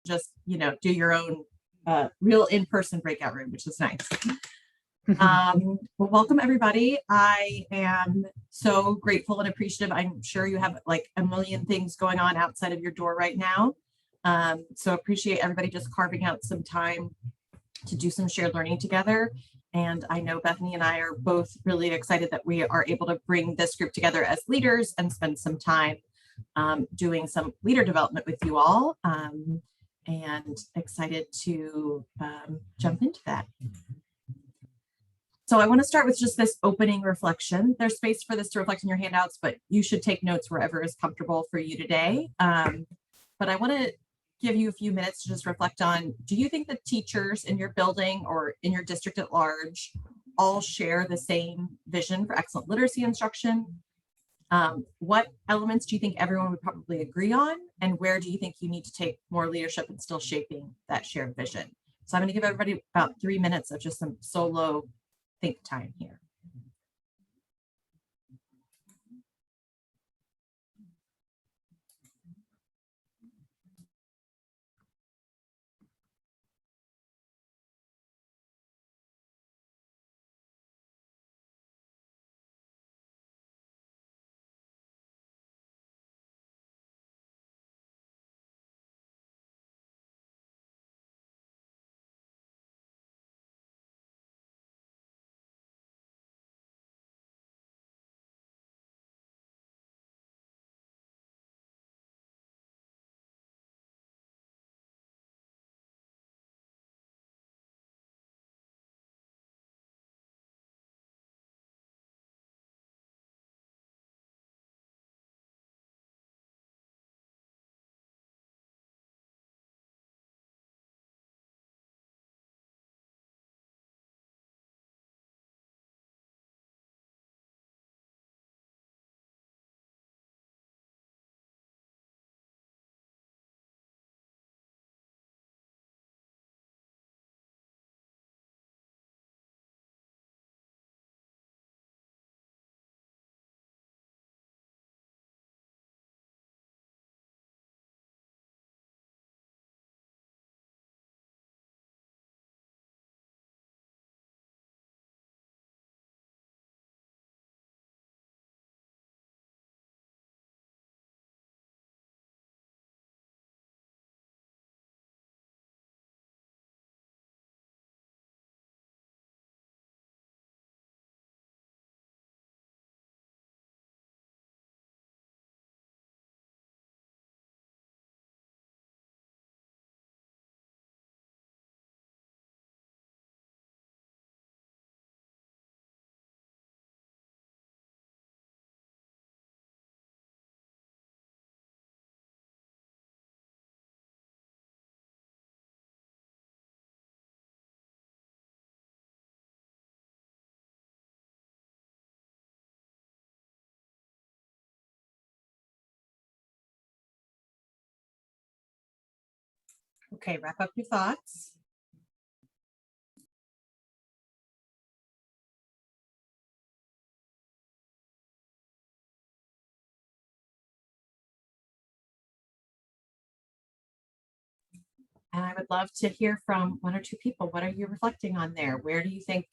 just, do your own real in-person breakout room, which is nice. Well, welcome everybody. I am so grateful and appreciative. I'm sure you have like a million things going on outside of your door right now. So appreciate everybody just carving out some time to do some shared learning together. And I know Bethany and I are both really excited that we are able to bring this group together as leaders and spend some time doing some leader development with you all, and excited to jump into that. So I want to start with just this opening reflection. There's space for this to reflect in your handouts, but you should take notes wherever is comfortable for you today. But I want to give you a few minutes to just reflect on, do you think that teachers in your building or in your district at large all share the same vision for excellent literacy instruction? What elements do you think everyone would probably agree on? And where do you think you need to take more leadership in still shaping that shared vision? So I'm going to give everybody about 3 minutes of just some solo think time here. Okay, wrap up your thoughts. And I would love to hear from one or two people. What are you reflecting on there? Where do you think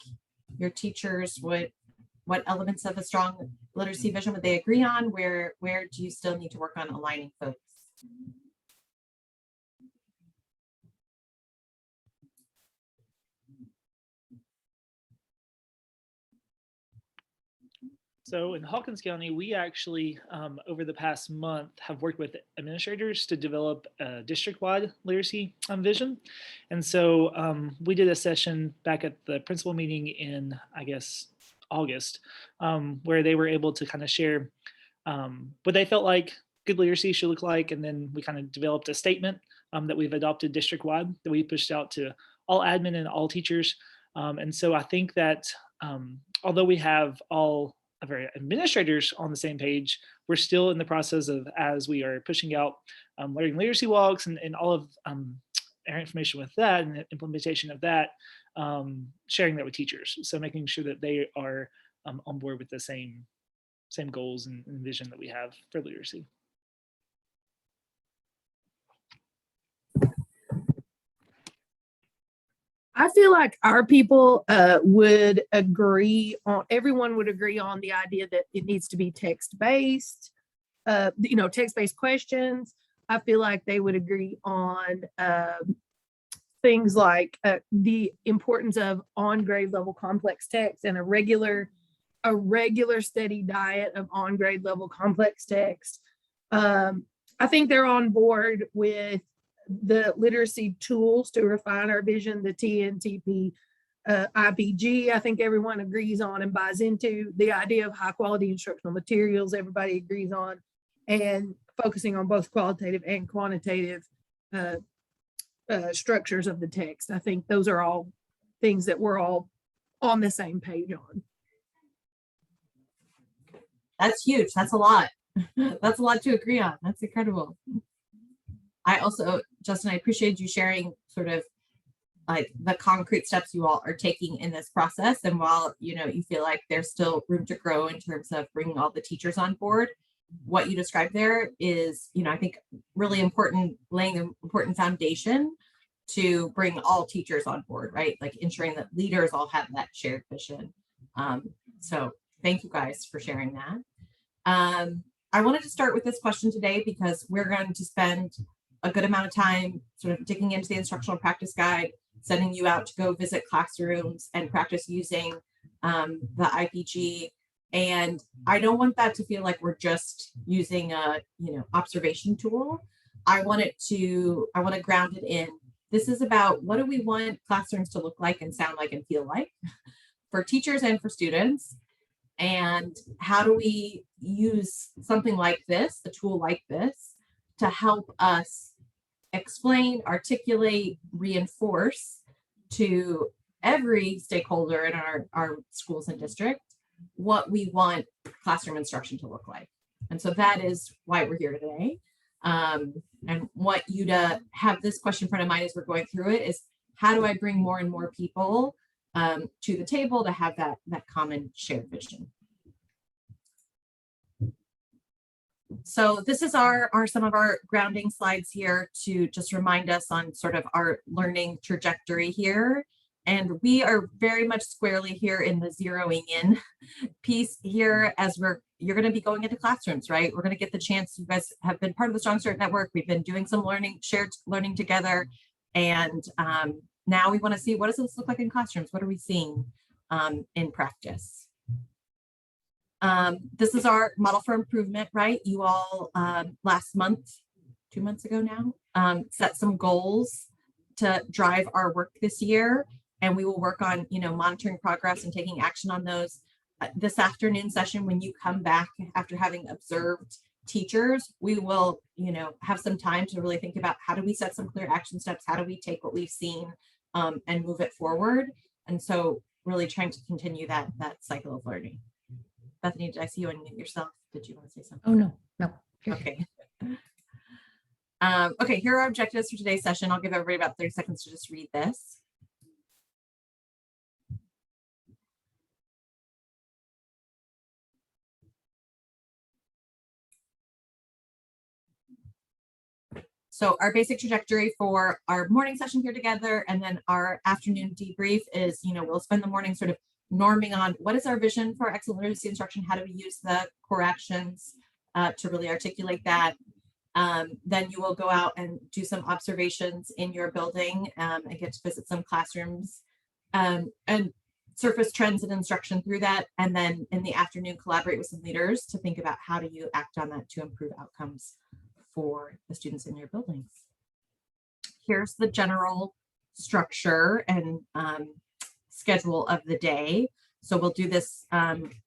your teachers would, what elements of a strong literacy vision would they agree on? Where do you still need to work on aligning folks? So in Hawkins County, we actually, over the past month, have worked with administrators to develop a district-wide literacy vision. And so we did a session back at the principal meeting in, I guess, August, where they were able to kind of share what they felt like good literacy should look like. And then we kind of developed a statement that we've adopted district-wide that we pushed out to all admin and all teachers. And so I think that although we have all of our administrators on the same page, we're still in the process of, as we are pushing out learning literacy walks and all of our information with that and the implementation of that, sharing that with teachers. So making sure that they are on board with the same goals and vision that we have for literacy. I feel like our people would agree on, everyone would agree on the idea that it needs to be text-based, text-based questions. I feel like they would agree on things like the importance of on grade level complex text and a regular steady diet of on grade level complex text. I think they're on board with the literacy tools to refine our vision, the TNTP IPG. I think everyone agrees on and buys into the idea of high quality instructional materials. Everybody agrees on, and focusing on both qualitative and quantitative structures of the text. I think those are all things that we're all on the same page on. That's huge. That's a lot. That's a lot to agree on. That's incredible. I also, Justin, I appreciate you sharing sort of like the concrete steps you all are taking in this process. And while, you feel like there's still room to grow in terms of bringing all the teachers on board, what you described there is, I think really important, laying an important foundation to bring all teachers on board, right? Like ensuring that leaders all have that shared vision. So thank you guys for sharing that. I wanted to start with this question today because we're going to spend a good amount of time sort of digging into the instructional practice guide, sending you out to go visit classrooms and practice using the IPG. And I don't want that to feel like we're just using a, observation tool. I want to ground it in. This is about what do we want classrooms to look like and sound like and feel like for teachers and for students. And how do we use something like this, a tool like this, to help us explain, articulate, reinforce to every stakeholder in our schools and district what we want classroom instruction to look like. And so that is why we're here today. And want you to have this question front of mind as we're going through it is, how do I bring more and more people to the table to have that common shared vision? So this is some of our grounding slides here to just remind us on sort of our learning trajectory here. And we are very much squarely here in the zeroing in piece here as you're going to be going into classrooms, right? We're going to get the chance. You guys have been part of the Strong Start Network. We've been doing some shared learning together. And now we want to see, what does this look like in classrooms? What are we seeing in practice? This is our model for improvement, right? You all last month, 2 months ago now, set some goals to drive our work this year. And we will work on, monitoring progress and taking action on those. This afternoon session, when you come back after having observed teachers, we will, have some time to really think about how do we set some clear action steps? How do we take what we've seen and move it forward? And so really trying to continue that cycle of learning. Bethany, did I see you unmute yourself? Did you want to say something? Oh, no. Okay. Okay, here are our objectives for today's session. I'll give everybody about 30 seconds to just read this. So our basic trajectory for our morning session here together, and then our afternoon debrief is, we'll spend the morning sort of norming on what is our vision for excellent literacy instruction? How do we use the core actions to really articulate that? Then you will go out and do some observations in your building and get to visit some classrooms and surface trends and instruction through that. And then in the afternoon, collaborate with some leaders to think about how do you act on that to improve outcomes for the students in your buildings. Here's the general structure and schedule of the day. So we'll do this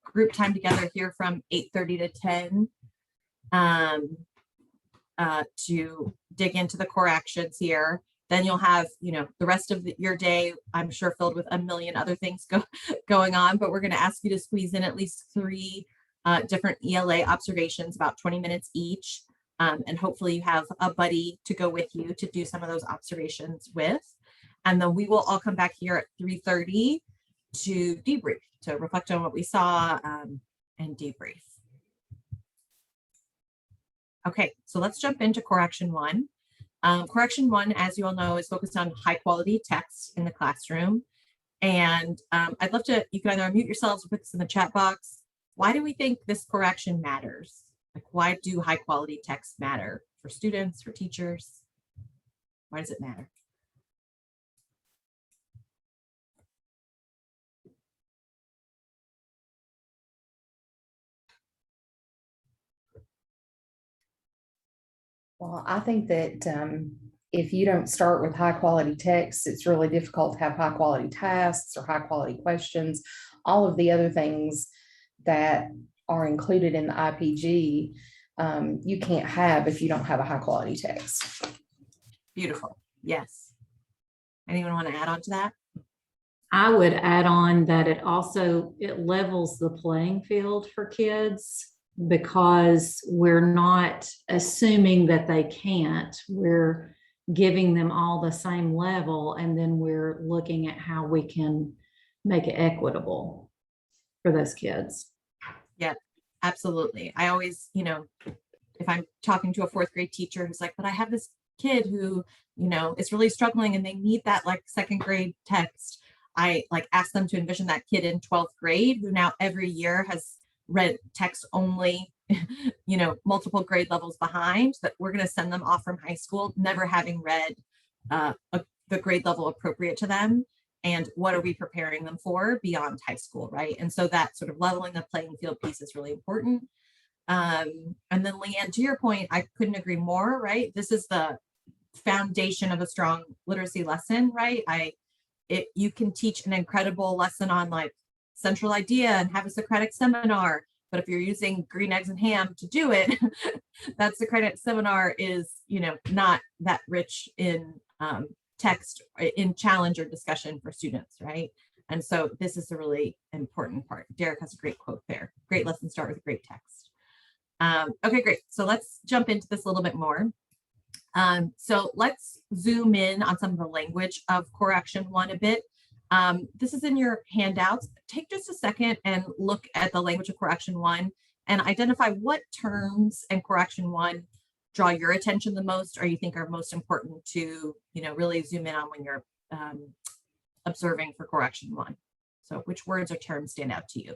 group time together here from 8:30 to 10 to dig into the core actions here. Then you'll have, the rest of your day, I'm sure, filled with a million other things going on, but we're going to ask you to squeeze in at least 3 different ELA observations, about 20 minutes each. And hopefully you have a buddy to go with you to do some of those observations with. And then we will all come back here at 3:30 to debrief, to reflect on what we saw and debrief. Okay, so let's jump into core action 1. Correction 1, as you all know, is focused on high quality text in the classroom. And I'd love to, you can either unmute yourselves or put this in the chat box. Why do we think this correction matters? Like, why do high quality texts matter for students, for teachers? Why does it matter? Well, I think that if you don't start with high quality text, it's really difficult to have high quality tasks or high quality questions. All of the other things that are included in the IPG, you can't have if you don't have a high quality text. Beautiful. Yes. Anyone want to add on to that? I would add on that it levels the playing field for kids, because we're not assuming that they can't. We're giving them all the same level, and then we're looking at how we can make it equitable for those kids. Yeah, absolutely. I always, if I'm talking to a 4th grade teacher who's like, but I have this kid who, is really struggling and they need that like 2nd grade text, I like ask them to envision that kid in 12th grade who now every year has read text only, multiple grade levels behind, that we're going to send them off from high school never having read the grade level appropriate to them. And what are we preparing them for beyond high school, right? And so that sort of leveling the playing field piece is really important. And then Leanne, to your point, I couldn't agree more, right? This is the foundation of a strong literacy lesson, right? You can teach an incredible lesson on like central idea and have a Socratic seminar, but if you're using green eggs and ham to do it, that Socratic seminar is, not that rich in text, in challenge or discussion for students, right? And so this is a really important part. Derek has a great quote there. Great lessons start with a great text. Okay, great. So let's jump into this a little bit more. So let's zoom in on some of the language of correction 1 a bit. This is in your handouts. Take just a second and look at the language of correction 1 and identify what terms in correction 1 draw your attention the most, or you think are most important to, really zoom in on when you're observing for correction 1. So which words or terms stand out to you?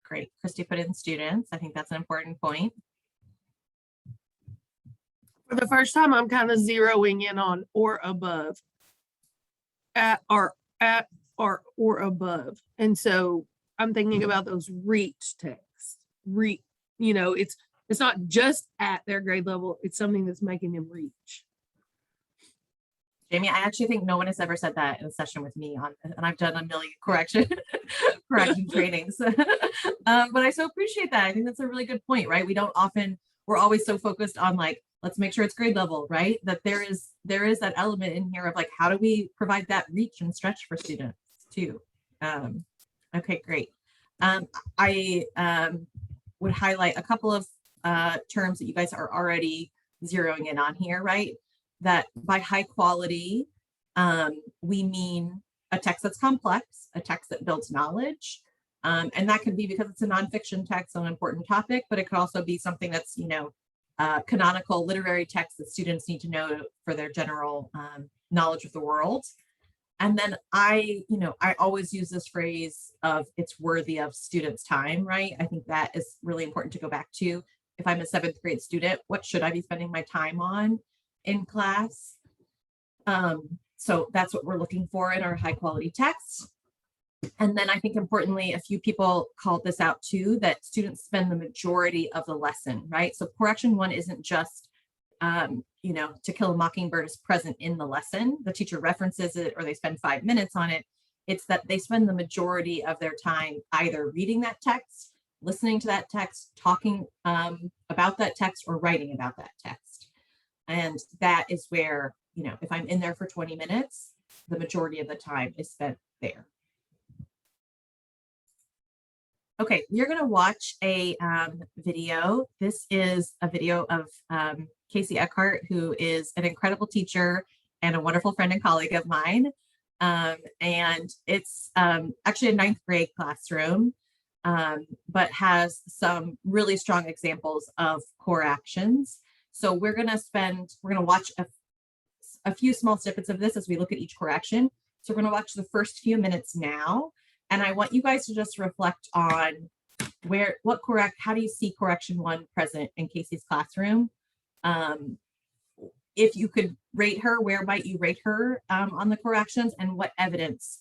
Great. Christy put in students. I think that's an important point. For the first time, I'm kind of zeroing in on or above. At or above. And so I'm thinking about those reach texts. It's not just at their grade level, it's something that's making them reach. Jamie, I actually think no one has ever said that in a session with me and I've done a million correction trainings. But I so appreciate that. I think that's a really good point, right? We're always so focused on like, let's make sure it's grade level, right? That there is that element in here of like, how do we provide that reach and stretch for students too? Okay, great. I would highlight a couple of terms that you guys are already zeroing in on here, right? That by high quality, we mean a text that's complex, a text that builds knowledge. And that could be because it's a nonfiction text on an important topic, but it could also be something that's, canonical literary text that students need to know for their general knowledge of the world. And then I always use this phrase of it's worthy of students' time, right? I think that is really important to go back to. If I'm a 7th grade student, what should I be spending my time on in class? So that's what we're looking for in our high quality texts. And then I think importantly, a few people called this out too, that students spend the majority of the lesson, right? So correction 1 isn't just, To Kill a Mockingbird is present in the lesson. The teacher references it or they spend 5 minutes on it. It's that they spend the majority of their time either reading that text, listening to that text, talking about that text, or writing about that text. And that is where, if I'm in there for 20 minutes, the majority of the time is spent there. Okay, you're going to watch a video. This is a video of Casey Eckhart, who is an incredible teacher and a wonderful friend and colleague of mine. And it's actually a ninth grade classroom, but has some really strong examples of core actions. So we're going to watch a few small snippets of this as we look at each core action. So we're going to watch the first few minutes now. And I want you guys to just reflect on how do you see correction 1 present in Casey's classroom? If you could rate her, where might you rate her on the core actions, and what evidence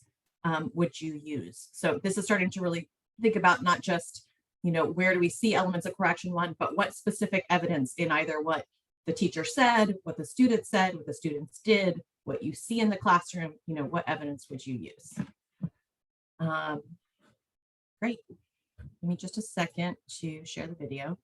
would you use? So this is starting to really think about not just, where do we see elements of correction 1, but what specific evidence in either what the teacher said, what the student said, what the students did, what you see in the classroom, what evidence would you use? Great. Give me just a second to share the video.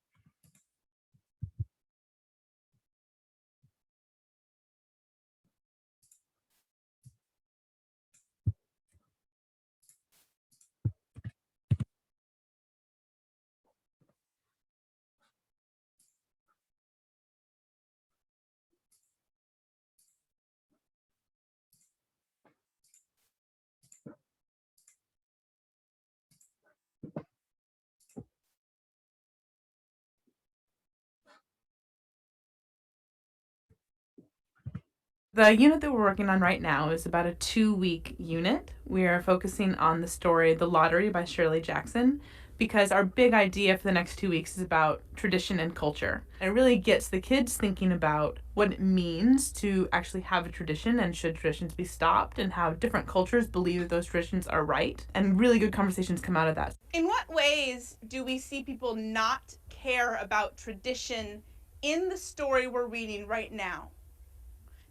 The unit that we're working on right now is about a 2-week unit. We are focusing on the story The Lottery by Shirley Jackson because our big idea for the next 2 weeks is about tradition and culture. It really gets the kids thinking about what it means to actually have a tradition and should traditions be stopped, and how different cultures believe that those traditions are right. And really good conversations come out of that. In what ways do we see people not care about tradition in the story we're reading right now?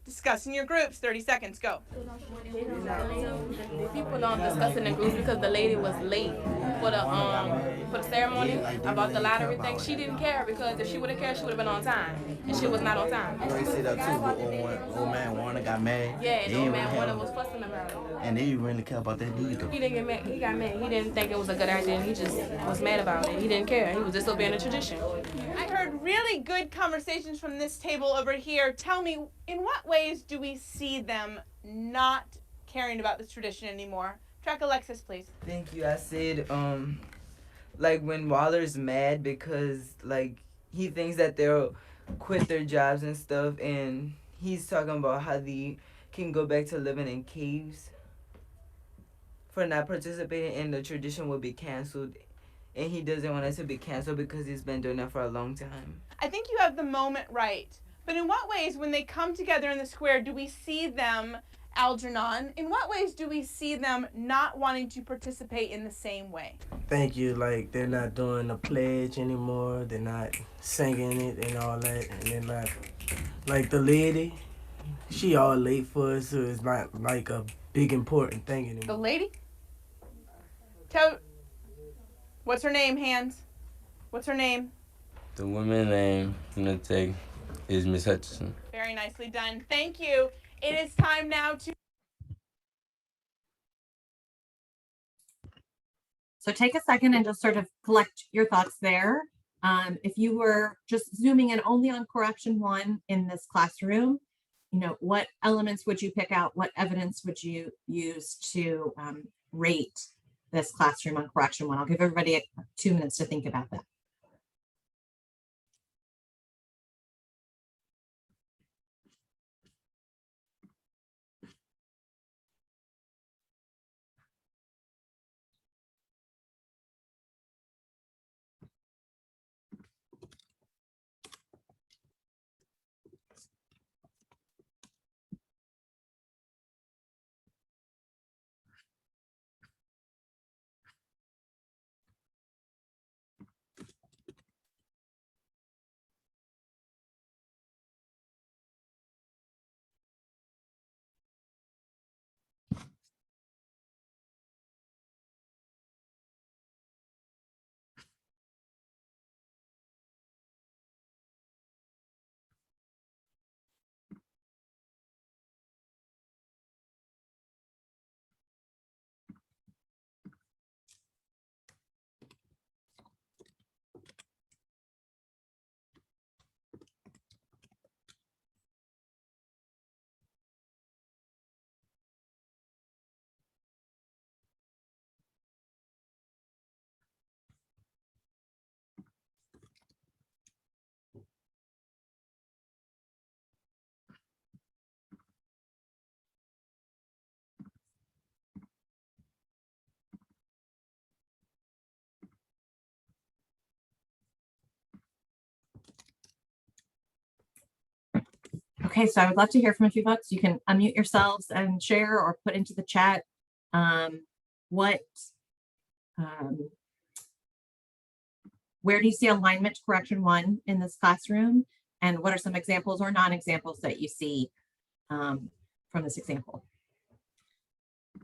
Discuss in your groups. 30 seconds. Go. People don't discuss it in groups because the lady was late for the ceremony about the lottery thing. She didn't care, because if she would have cared, she would have been on time, and she was not on time. They said that too, but old man Warner got mad. Yeah, and old man Warner was fussing about it. And they didn't really care about that either. He didn't get mad. He got mad. He didn't think it was a good idea. He just was mad about it. He didn't care. He was disobeying the tradition. I heard really good conversations from this table over here. Tell me, in what ways do we see them not caring about this tradition anymore? Track Alexis, please. Thank you. I said, like when Waller's mad because like he thinks that they'll quit their jobs and stuff, and he's talking about how they can go back to living in caves for not participating, and the tradition will be canceled. And he doesn't want it to be canceled because he's been doing that for a long time. I think you have the moment right. But in what ways, when they come together in the square, do we see them, Algernon, in what ways do we see them not wanting to participate in the same way? Thank you. Like, they're not doing the pledge anymore. They're not singing it and all that. And they're not, like the lady, she all late for us, so it's not like a big important thing anymore. The lady? What's her name, Hans? What's her name? The woman's name from the text is Miss Hutchinson. Very nicely done. Thank you. It is time now to... So take a second and just sort of collect your thoughts there. If you were just zooming in only on correction 1 in this classroom, what elements would you pick out? What evidence would you use to rate this classroom on correction 1? I'll give everybody 2 minutes to think about that. Okay, so I would love to hear from a few folks. You can unmute yourselves and share or put into the chat what where do you see alignment to correction 1 in this classroom? And what are some examples or non-examples that you see from this example?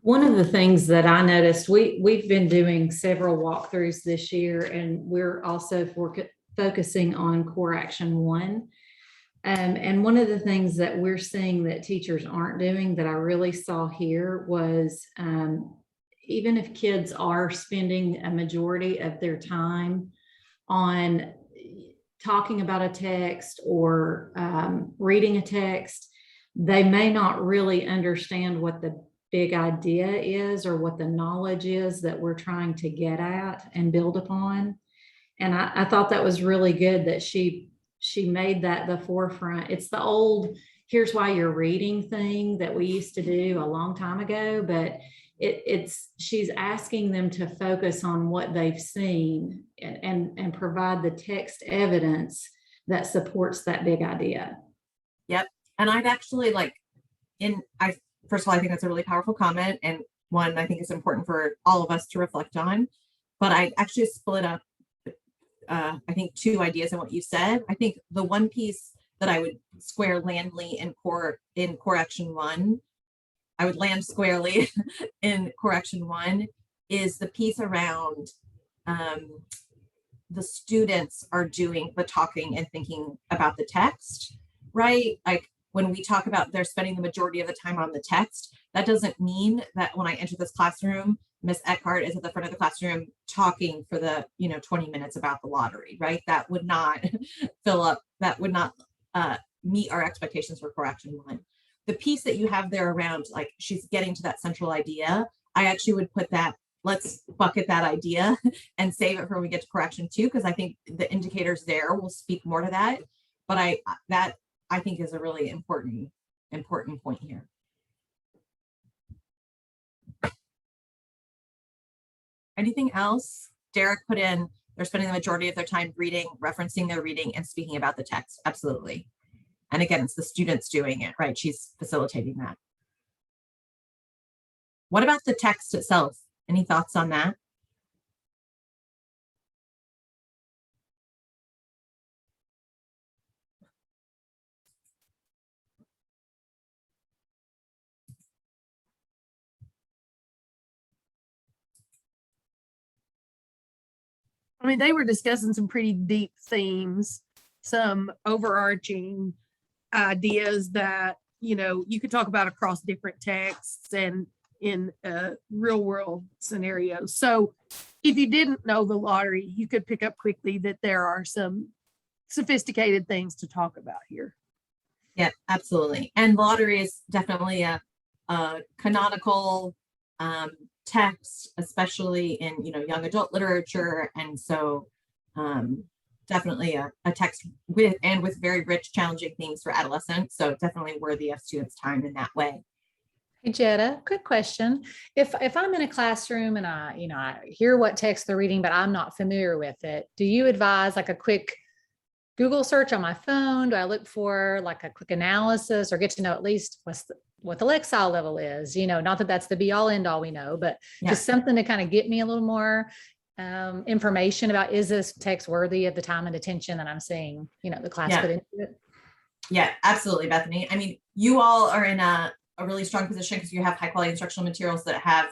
One of the things that I noticed, we've been doing several walkthroughs this year, and we're also focusing on core action 1. And one of the things that we're seeing that teachers aren't doing that I really saw here was even if kids are spending a majority of their time on talking about a text or reading a text, they may not really understand what the big idea is or what the knowledge is that we're trying to get at and build upon. And I thought that was really good that she made that the forefront. It's the old, here's why you're reading thing that we used to do a long time ago, but she's asking them to focus on what they've seen and provide the text evidence that supports that big idea. Yep. And I'd actually first of all, I think that's a really powerful comment, and one I think is important for all of us to reflect on. But I actually split up, I think, 2 ideas in what you said. I think the one piece that I would square landly in core action 1, I would land squarely in core action 1 is the piece around the students are doing the talking and thinking about the text, right? Like when we talk about they're spending the majority of the time on the text, that doesn't mean that when I enter this classroom, Miss Eckhart is at the front of the classroom talking for the 20 minutes about the lottery, right? That would not fill up, that would not meet our expectations for core action 1. The piece that you have there around, like she's getting to that central idea, I actually would put that, let's bucket that idea and save it for when we get to correction 2, because I think the indicators there will speak more to that. But I think is a really important point here. Anything else? Derek put in, they're spending the majority of their time reading, referencing their reading, and speaking about the text. Absolutely. And again, it's the students doing it, right? She's facilitating that. What about the text itself? Any thoughts on that? I mean, they were discussing some pretty deep themes, some overarching ideas that, you could talk about across different texts and in real world scenarios. So if you didn't know the lottery, you could pick up quickly that there are some sophisticated things to talk about here. Yeah, absolutely. And lottery is definitely a canonical text, especially in young adult literature, and so definitely a text with very rich, challenging themes for adolescents. So definitely worthy of students' time in that way. Hey, Jetta, quick question. If I'm in a classroom and I hear what text they're reading, but I'm not familiar with it, do you advise like a quick Google search on my phone? Do I look for like a quick analysis or get to know at least what the Lexile level is? Not that that's the be all end all we know, but just something to kind of get me a little more information about, is this text worthy of the time and attention that I'm seeing, the class put into it? Yeah, absolutely, Bethany. I mean, you all are in a really strong position because you have high quality instructional materials that have,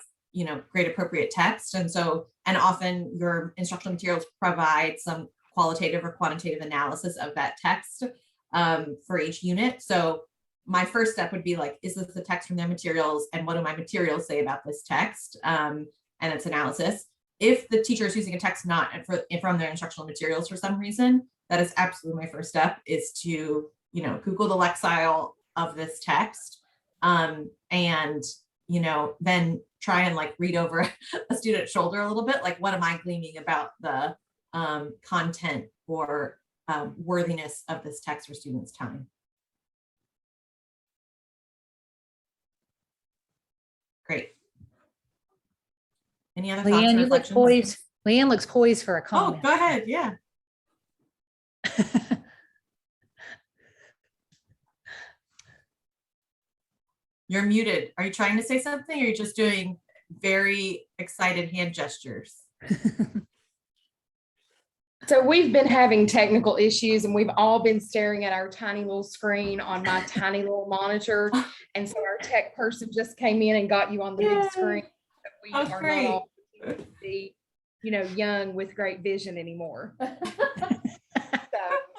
great appropriate text. And often your instructional materials provide some qualitative or quantitative analysis of that text for each unit. So my first step would be like, is this the text from their materials? And what do my materials say about this text and its analysis? If the teacher is using a text not from their instructional materials for some reason, that is absolutely my first step, is to, Google the Lexile of this text and, then try and like read over a student's shoulder a little bit. Like, what am I gleaning about the content or worthiness of this text for students' time? Great. Any other thoughts and reflections? Leanne looks poised for a comment. Oh, go ahead. Yeah. You're muted. Are you trying to say something, or are you just doing very excited hand gestures? So we've been having technical issues, and we've all been staring at our tiny little screen on my tiny little monitor. And so our tech person just came in and got you on the big screen. We are not all the, young with great vision anymore.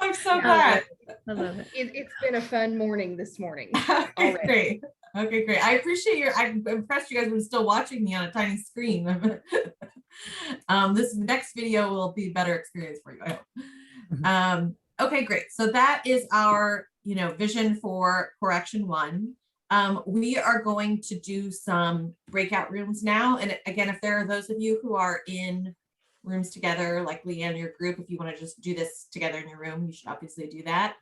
I'm so glad. I love it. It's been a fun morning this morning. Okay, great. Okay, great. I appreciate I'm impressed you guys were still watching me on a tiny screen. This next video will be a better experience for you, I hope. Okay, great. So that is our, vision for correction 1. We are going to do some breakout rooms now. And again, if there are those of you who are in rooms together, like Leanne, your group, if you want to just do this together in your room, you should obviously do that.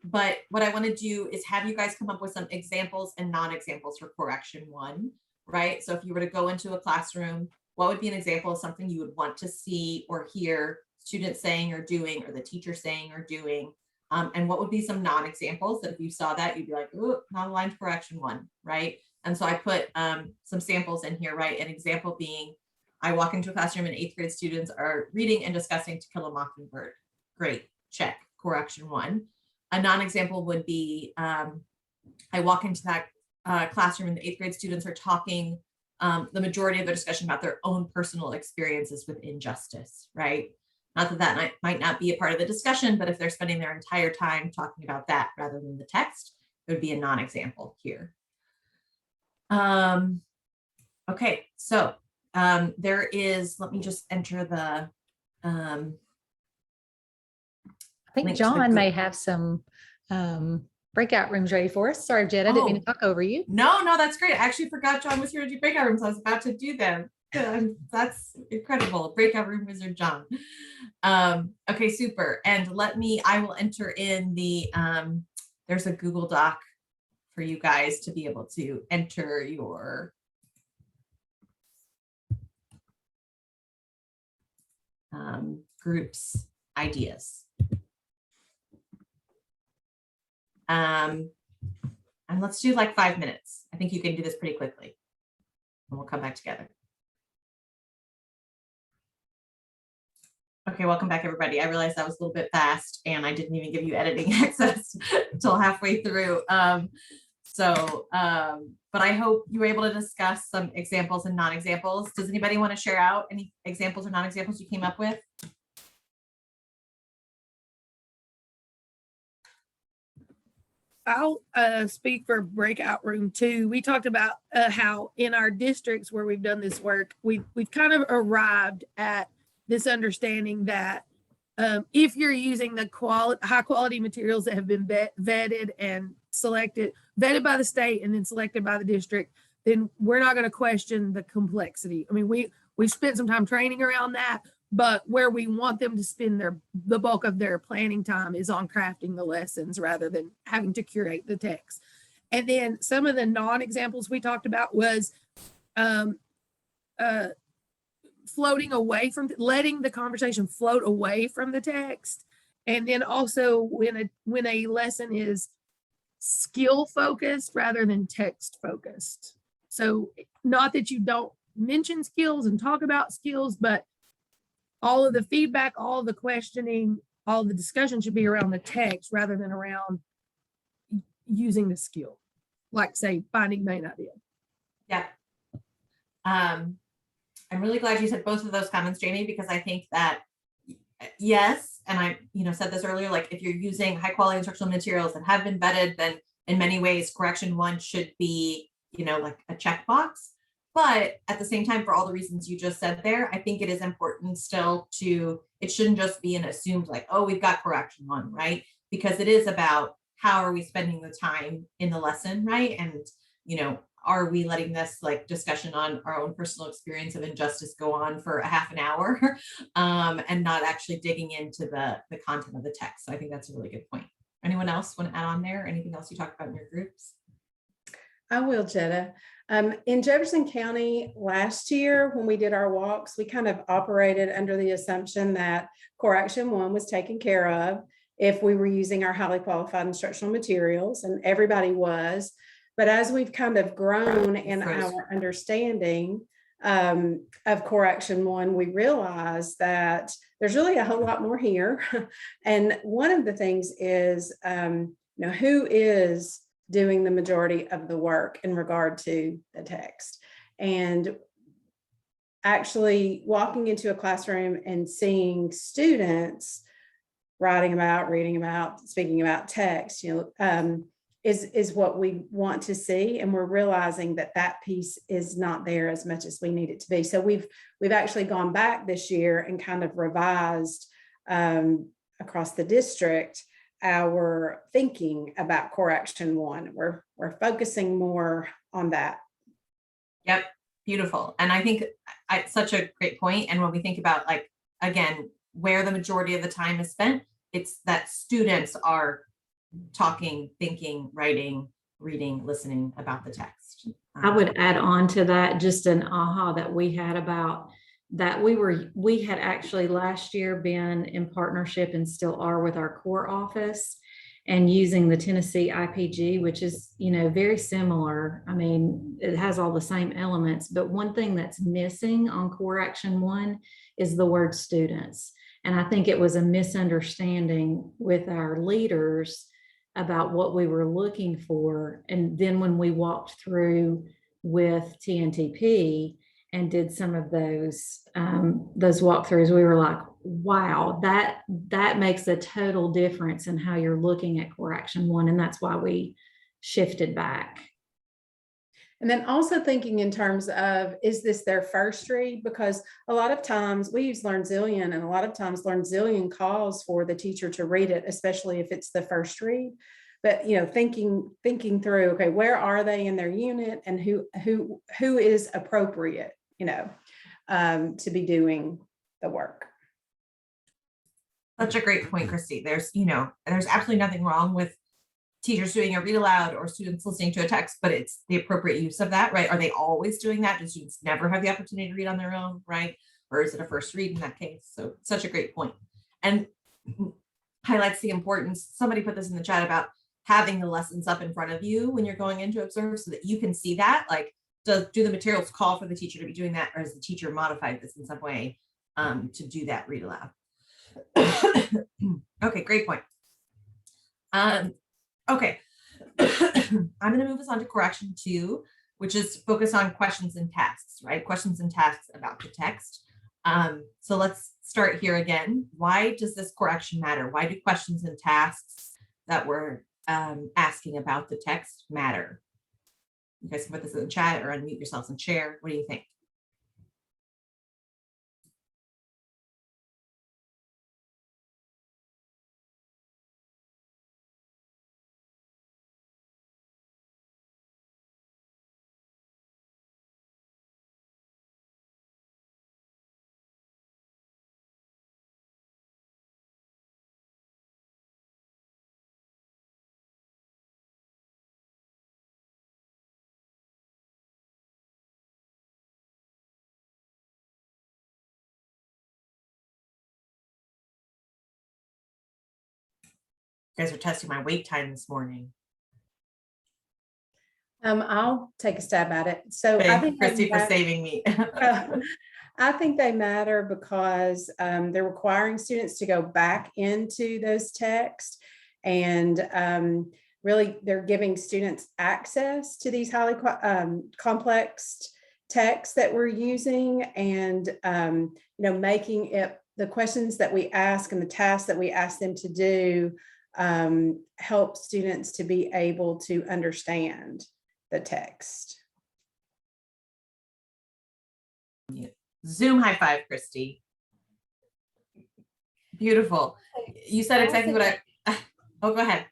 But what I want to do is have you guys come up with some examples and non-examples for correction 1, right? So if you were to go into a classroom, what would be an example of something you would want to see or hear students saying or doing, or the teacher saying or doing? And what would be some non-examples that if you saw that, you'd be like, oh, not aligned to correction 1, right? And so I put some samples in here, right? An example being, I walk into a classroom and 8th grade students are reading and discussing To Kill a Mockingbird. Great, check, correction 1. A non-example would be, I walk into that classroom and the 8th grade students are talking, the majority of the discussion about their own personal experiences with injustice, right? Not that that might not be a part of the discussion, but if they're spending their entire time talking about that rather than the text, it would be a non-example here. Okay, so there is, let me just enter the I think John may have some breakout rooms ready for us. Sorry, Jed, I didn't mean to talk over you. No, that's great. I actually forgot John was here to do breakout rooms. I was about to do them. That's incredible. Breakout room wizard John. Okay, super. And I will enter in the, there's a Google Doc for you guys to be able to enter your groups ideas. And let's do like 5 minutes. I think you can do this pretty quickly. And we'll come back together. Okay, welcome back, everybody. I realized that was a little bit fast and I didn't even give you editing access until halfway through. But I hope you were able to discuss some examples and non-examples. Does anybody want to share out any examples or non-examples you came up with? I'll speak for breakout room 2. We talked about how in our districts where we've done this work, we've kind of arrived at this understanding that if you're using the high quality materials that have been vetted and vetted by the state and then selected by the district, then we're not going to question the complexity. I mean, we've spent some time training around that, but where we want them to spend the bulk of their planning time is on crafting the lessons rather than having to curate the text. And then some of the non-examples we talked about was floating away from, letting the conversation float away from the text. And then also when a lesson is skill focused rather than text focused. So not that you don't mention skills and talk about skills, but all of the feedback, all of the questioning, all of the discussion should be around the text rather than around using the skill, like say finding main idea. Yeah. I'm really glad you said both of those comments, Jamie, because I think that yes, and I said this earlier, like if you're using high quality instructional materials that have been vetted, then in many ways correction 1 should be, like a checkbox. But at the same time, for all the reasons you just said there, I think it is important still it shouldn't just be an assumed like, oh, we've got correction 1, right? Because it is about how are we spending the time in the lesson, right? And, are we letting this like discussion on our own personal experience of injustice go on for a half an hour and not actually digging into the content of the text? So I think that's a really good point. Anyone else want to add on there? Anything else you talked about in your groups? I will, Jetta. In Jefferson County last year, when we did our walks, we kind of operated under the assumption that correction 1 was taken care of if we were using our highly qualified instructional materials, and everybody was. But as we've kind of grown in Froze. our understanding of Core Action 1, we realize that there's really a whole lot more here. And one of the things is, who is doing the majority of the work in regard to the text? And actually walking into a classroom and seeing students writing about, reading about, speaking about text, is what we want to see. And we're realizing that that piece is not there as much as we need it to be. So we've actually gone back this year and kind of revised across the district our thinking about Core Action 1. We're focusing more on that. Yep. Beautiful. And I think it's such a great point. And when we think about, like, again, where the majority of the time is spent, it's that students are talking, thinking, writing, reading, listening about the text. I would add on to that just an aha that we had about that. We had actually last year been in partnership and still are with our core office and using the Tennessee IPG, which is, very similar. I mean, it has all the same elements, but one thing that's missing on Core Action 1 is the word students. And I think it was a misunderstanding with our leaders about what we were looking for. And then when we walked through with TNTP and did some of those walkthroughs, we were like, wow, that makes a total difference in how you're looking at Core Action 1. And that's why we shifted back. And then also thinking in terms of, is this their first read? Because a lot of times we use LearnZillion, and a lot of times LearnZillion calls for the teacher to read it, especially if it's the first read. But thinking through, okay, where are they in their unit, and who is appropriate, to be doing the work. Such a great point, Christy. There's absolutely nothing wrong with teachers doing a read aloud or students listening to a text, but it's the appropriate use of that, right? Are they always doing that? Do students never have the opportunity to read on their own, right? Or is it a first read in that case? So such a great point. And highlights the importance. Somebody put this in the chat about having the lessons up in front of you when you're going in to observe so that you can see that. Like, do the materials call for the teacher to be doing that, or has the teacher modified this in some way to do that read aloud? Okay, great point. Okay, I'm going to move us on to Core Action 2, which is focus on questions and tasks, right? Questions and tasks about the text. So let's start here again. Why does this Core Action matter? Why do questions and tasks that we're asking about the text matter? You guys can put this in the chat or unmute yourselves and share. What do you think? You guys are testing my wait time this morning. I'll take a stab at it. So Thank I think Christy for saving me. I think they matter because they're requiring students to go back into those texts, and really they're giving students access to these highly complex texts that we're using, and making it the questions that we ask and the tasks that we ask them to do help students to be able to understand the text. Zoom high five, Christy. Beautiful. You said exactly what oh, go ahead.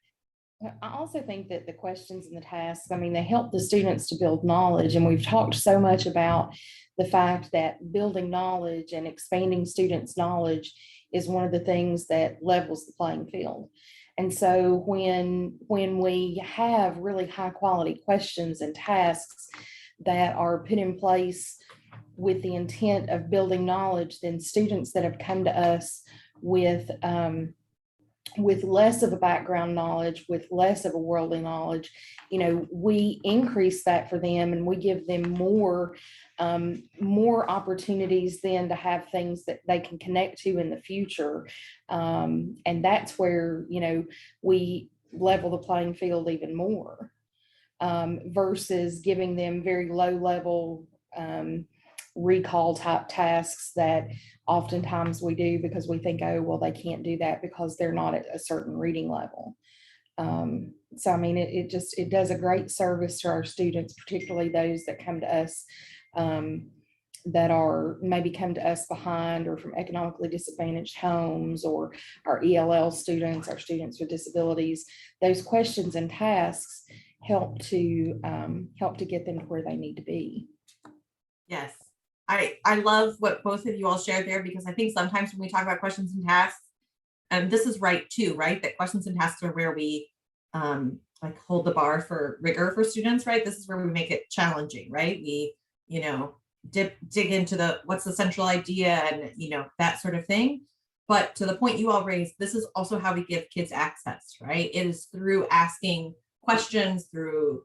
I also think that the questions and the tasks, they help the students to build knowledge. And we've talked so much about the fact that building knowledge and expanding students' knowledge is one of the things that levels the playing field. And so when we have really high quality questions and tasks that are put in place with the intent of building knowledge, then students that have come to us with with less of a background knowledge, with less of a worldly knowledge, we increase that for them, and we give them more opportunities then to have things that they can connect to in the future. And that's where, we level the playing field even more, versus giving them very low level recall type tasks that oftentimes we do because we think, oh, well, they can't do that because they're not at a certain reading level. So, I mean, it does a great service to our students, particularly those that come to us, that are maybe come to us behind or from economically disadvantaged homes, or our ELL students, our students with disabilities. Those questions and tasks help to get them to where they need to be. Yes. I love what both of you all shared there, because I think sometimes when we talk about questions and tasks, and this is right too, right? That questions and tasks are where we like hold the bar for rigor for students, right? This is where we make it challenging, right? We, dig into what's the central idea and, that sort of thing. But to the point you all raised, this is also how we give kids access, right? It is through asking questions, through,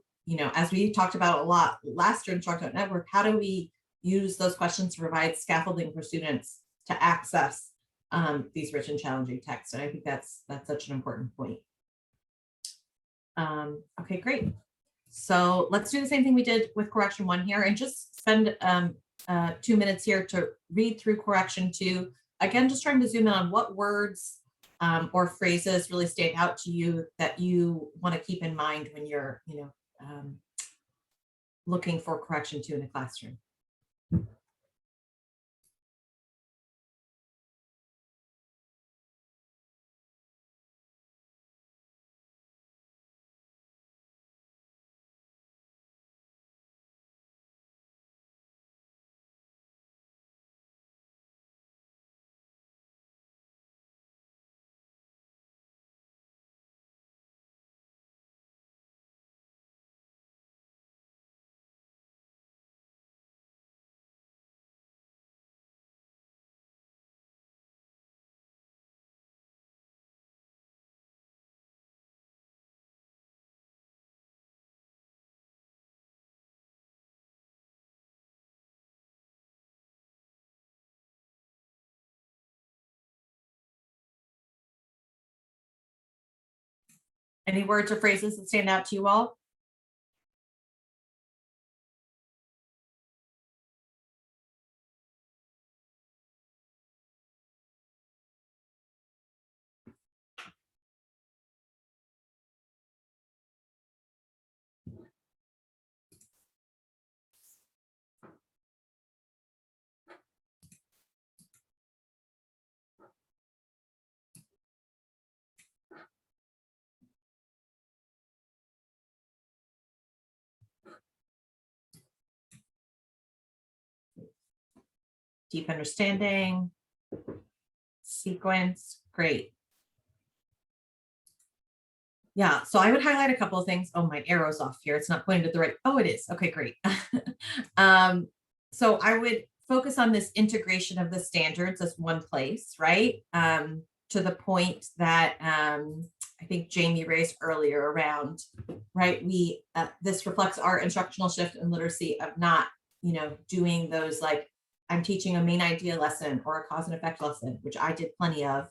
as we talked about a lot last year in Instructional Network, how do we use those questions to provide scaffolding for students to access these rich and challenging texts. And I think that's such an important point. Okay, great. So let's do the same thing we did with correction 1 here, and just spend 2 minutes here to read through correction 2. Again, just trying to zoom in on what words or phrases really stand out to you that you want to keep in mind when you're, looking for correction 2 in the classroom. Any words or phrases that stand out to you all? Deep understanding, sequence, great. Yeah, so I would highlight a couple of things. Oh, my arrow's off here. It's not pointed at the right. Oh, it is. Okay, great. So I would focus on this integration of the standards as one place, right? To the point that I think Jamie raised earlier around, right? This reflects our instructional shift in literacy of not, doing those like, I'm teaching a main idea lesson or a cause and effect lesson, which I did plenty of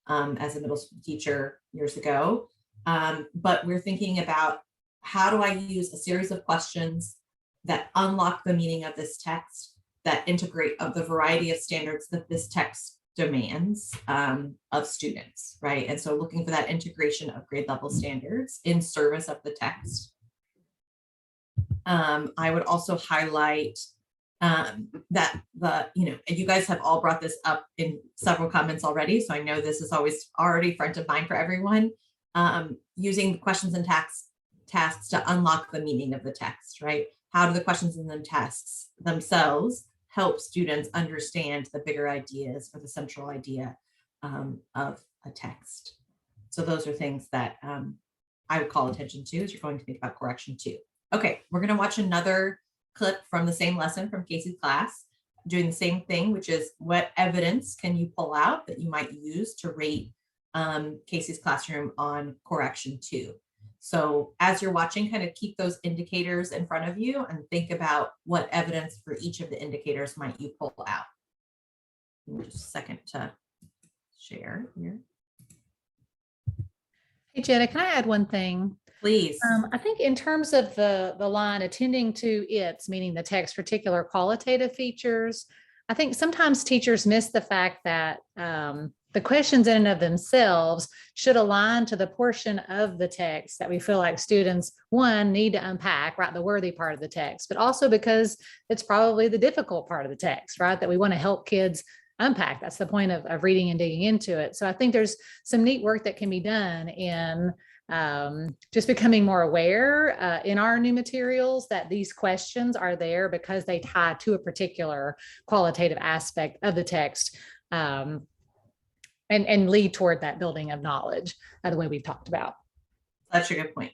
as a middle school teacher years ago. But we're thinking about, how do I use a series of questions that unlock the meaning of this text, that integrate of the variety of standards that this text demands of students, right? And so looking for that integration of grade level standards in service of the text. I would also highlight that and you guys have all brought this up in several comments already, so I know this is always already front of mind for everyone. Using questions and tasks to unlock the meaning of the text, right? How do the questions and the tasks themselves help students understand the bigger ideas or the central idea of a text? So those are things that I would call attention to as you're going to think about correction 2. Okay, we're going to watch another clip from the same lesson from Casey's class, doing the same thing, which is what evidence can you pull out that you might use to rate Casey's classroom on core action 2. So as you're watching, kind of keep those indicators in front of you and think about what evidence for each of the indicators might you pull out. Just a second to share here. Hey, Jetta, can I add one thing? Please. I think in terms of the line attending to its, meaning the text particular qualitative features, I think sometimes teachers miss the fact that the questions in and of themselves should align to the portion of the text that we feel like students, one, need to unpack, right, the worthy part of the text, but also because it's probably the difficult part of the text, right, that we want to help kids unpack. That's the point of reading and digging into it. So I think there's some neat work that can be done in just becoming more aware in our new materials that these questions are there because they tie to a particular qualitative aspect of the text. And lead toward that building of knowledge the way we've talked about. That's a good point.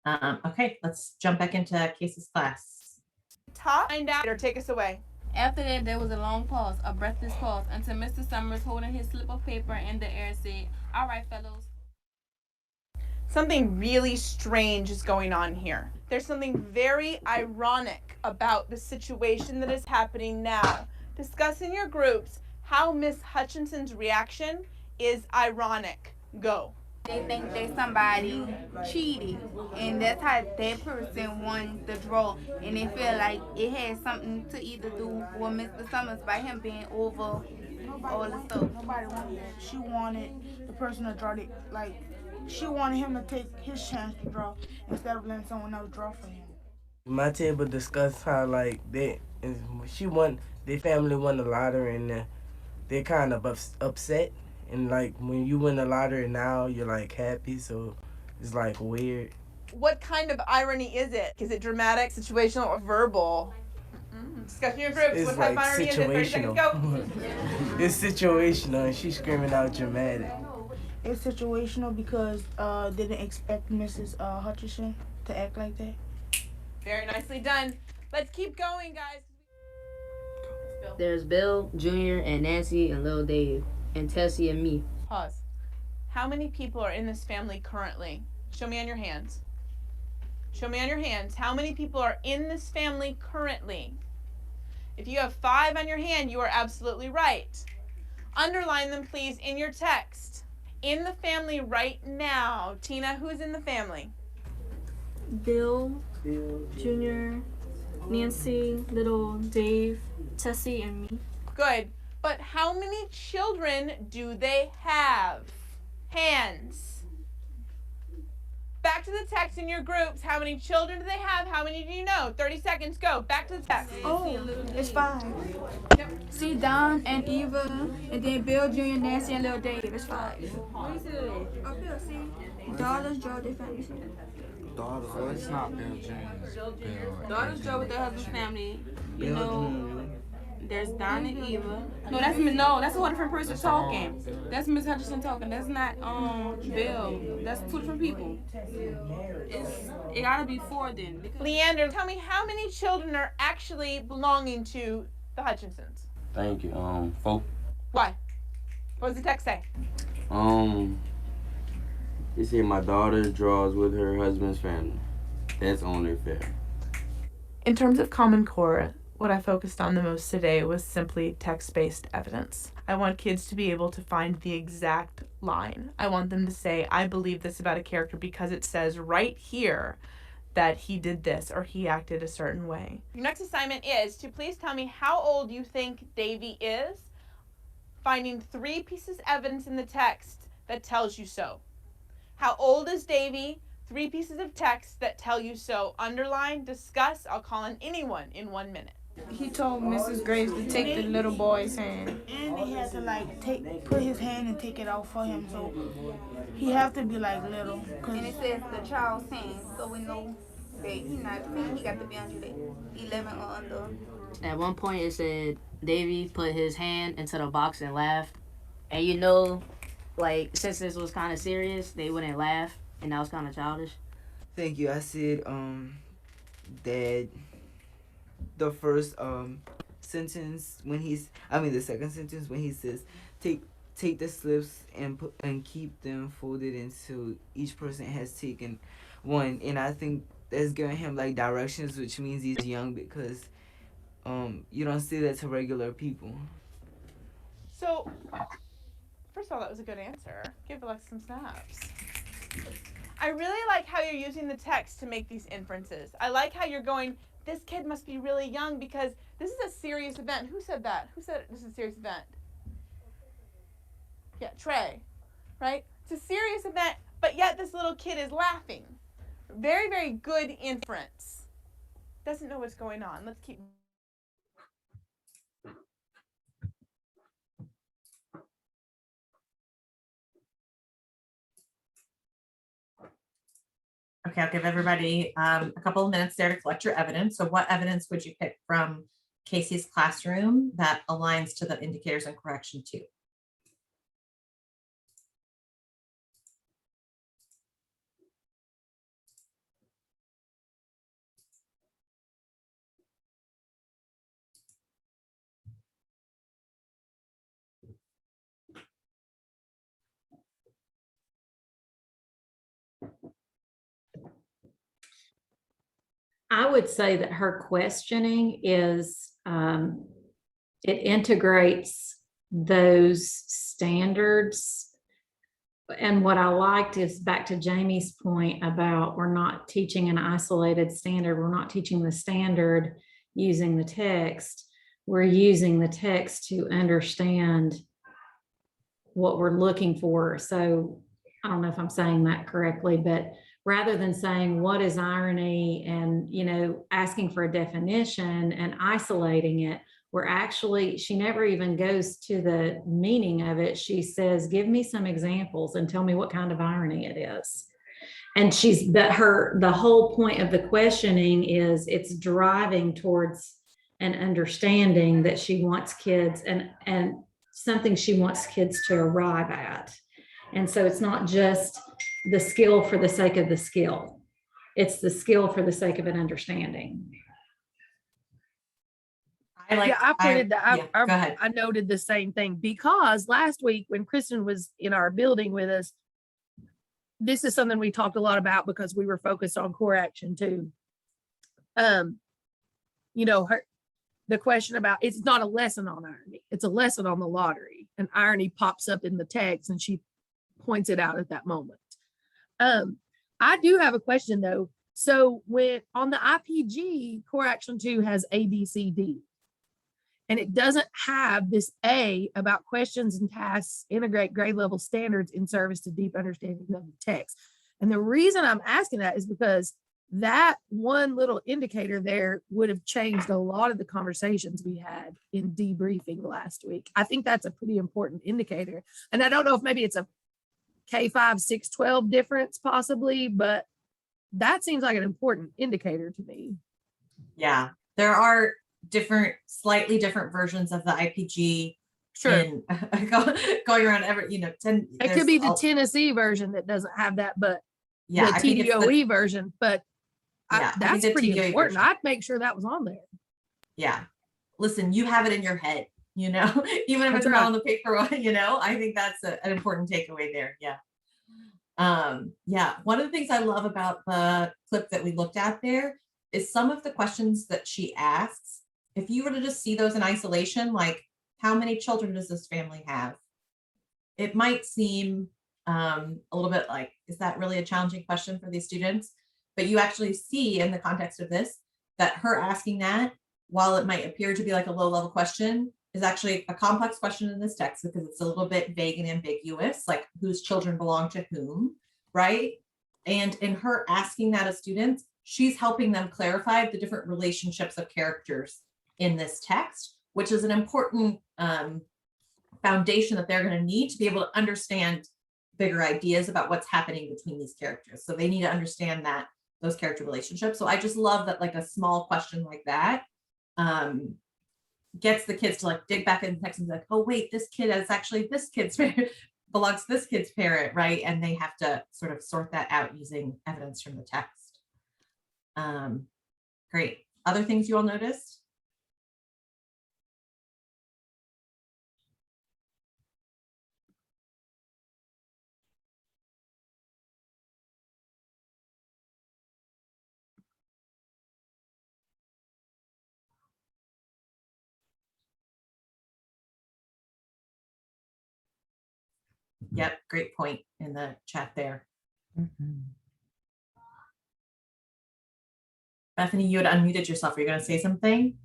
Okay, let's jump back into Casey's class. Find out or take us away. After that, there was a long pause, a breathless pause, until Mr. Summers, holding his slip of paper in the air, said, "All right, fellows." Something really strange is going on here. There's something very ironic about the situation that is happening now. Discuss in your groups how Miss Hutchinson's reaction is ironic. Go. They think that somebody cheated, and that's how that person won the draw, and they feel like it had something to either do with Mr. Summers by him being over all the stuff. Nobody wanted that. She wanted the person to draw it, like, she wanted him to take his chance to draw instead of letting someone else draw for him. My table discussed how like their family won the lottery and they're kind of upset, and like when you win the lottery now you're like happy, so it's like weird. What kind of irony is it? Is it dramatic, situational, or verbal? Discuss in your groups. It's What type of like irony is it? 30 seconds, go. It's situational and she's screaming out dramatic. It's situational because they didn't expect Mrs. Hutchinson to act like that. Very nicely done. Let's keep going, guys. There's Bill, Junior, and Nancy, and Lil Dave, and Tessie and me. Pause. How many people are in this family currently? Show me on your hands. Show me on your hands. How many people are in this family currently? If you have 5 on your hand, you are absolutely right. Underline them, please, in your text. In the family right now, Tina, who's in the family? Bill, Junior, Nancy, Little Dave, Tessie, and me. Good. But how many children do they have? Hands. Back to the text in your groups. How many children do they have? How many do you know? 30 seconds, go. Back to the text. Oh, it's 5. Yep. See, Don and Eva, and then Bill, Junior, Nancy, and Little Dave. It's 5. Up here, see? Daughters draw their family. Daughters, well, it's not Bill James. Daughters draw with their husband's family. You know, there's Don and Eva. No, that's a whole different person talking. That's Miss Hutchinson talking. That's not Bill. That's 2 different people. It gotta be 4 then. Leander, tell me how many children are actually belonging to the Hutchinsons? Thank you. 4. Why? What does the text say? You see, my daughter draws with her husband's family. That's only fair. In terms of Common Core, what I focused on the most today was simply text-based evidence. I want kids to be able to find the exact line. I want them to say, I believe this about a character because it says right here that he did this or he acted a certain way. Your next assignment is to please tell me how old you think Davy is, finding 3 pieces of evidence in the text that tells you so. How old is Davy? 3 pieces of text that tell you so. Underline, discuss. I'll call on anyone in 1 minute. He told Mrs. Graves to take the little boy's hand. And they had to like put his hand and take it out for him. So he have to be like little. And it says the child's hand, so we know that he got to be under the 11 or under. At one point it said Davy put his hand into the box and laughed. And you know, like, since this was kind of serious, they wouldn't laugh, and that was kind of childish. Thank you. I said that the first sentence when the second sentence when he says take take the slips and put and keep them folded until each person has taken one. And I think that's giving him like directions, which means he's young, because you don't say that to regular people. So, first of all, that was a good answer. Give Alexa some snaps. I really like how you're using the text to make these inferences. I like how you're going, this kid must be really young because this is a serious event. Who said that? Who said this is a serious event? Yeah, Trey, right? It's a serious event, but yet this little kid is laughing. Very, very good inference. Doesn't know what's going on. Let's keep. Okay, I'll give everybody a couple of minutes there to collect your evidence. So what evidence would you pick from Casey's classroom that aligns to the indicators in correction 2? I would say that her questioning is, it integrates those standards. And what I liked is back to Jamie's point about we're not teaching an isolated standard. We're not teaching the standard using the text. We're using the text to understand what we're looking for. So I don't know if I'm saying that correctly, but rather than saying what is irony and, you know, asking for a definition and isolating it, we're actually, she never even goes to the meaning of it. She says, give me some examples and tell me what kind of irony it is. And the whole point of the questioning is it's driving towards an understanding that she wants kids and something she wants kids to arrive at. And so it's not just the skill for the sake of the skill. It's the skill for the sake of an understanding. I noted the same thing because last week when Kristen was in our building with us, this is something we talked a lot about because we were focused on core action too. You know, the question about it's not a lesson on irony, it's a lesson on the lottery. And irony pops up in the text and she points it out at that moment. I do have a question though. So when on the IPG, core action 2 has A, B, C, D. And it doesn't have this A about questions and tasks, integrate grade level standards in service to deep understanding of the text. And the reason I'm asking that is because that one little indicator there would have changed a lot of the conversations we had in debriefing last week. I think that's a pretty important indicator. And I don't know if maybe it's a K5, 6, 12 difference possibly, but that seems like an important indicator to me. Yeah, there are slightly different versions of the IPG. Sure. Going around every, it could be the Tennessee version that doesn't have that, but yeah, the TDOE version, but that's pretty important. Version. I'd make sure that was on there. Yeah. Listen, you have it in your head, even if it's not on the paper, I think that's an important takeaway there. Yeah. Yeah. One of the things I love about the clip that we looked at there is some of the questions that she asks. If you were to just see those in isolation, like how many children does this family have? It might seem a little bit like, is that really a challenging question for these students? But you actually see in the context of this, that her asking that, while it might appear to be like a low level question, is actually a complex question in this text because it's a little bit vague and ambiguous, like whose children belong to whom, right? And in her asking that of students, she's helping them clarify the different relationships of characters in this text, which is an important foundation that they're going to need to be able to understand bigger ideas about what's happening between these characters. So they need to understand those character relationships. So I just love that like a small question like that gets the kids to like dig back in the text and be like, oh wait, this kid is actually this kid's parent, belongs to this kid's parent, right? And they have to sort of sort that out using evidence from the text. Great. Other things you all noticed? Yep, great point in the chat there. Bethany, you had unmuted yourself. Are you going to say something?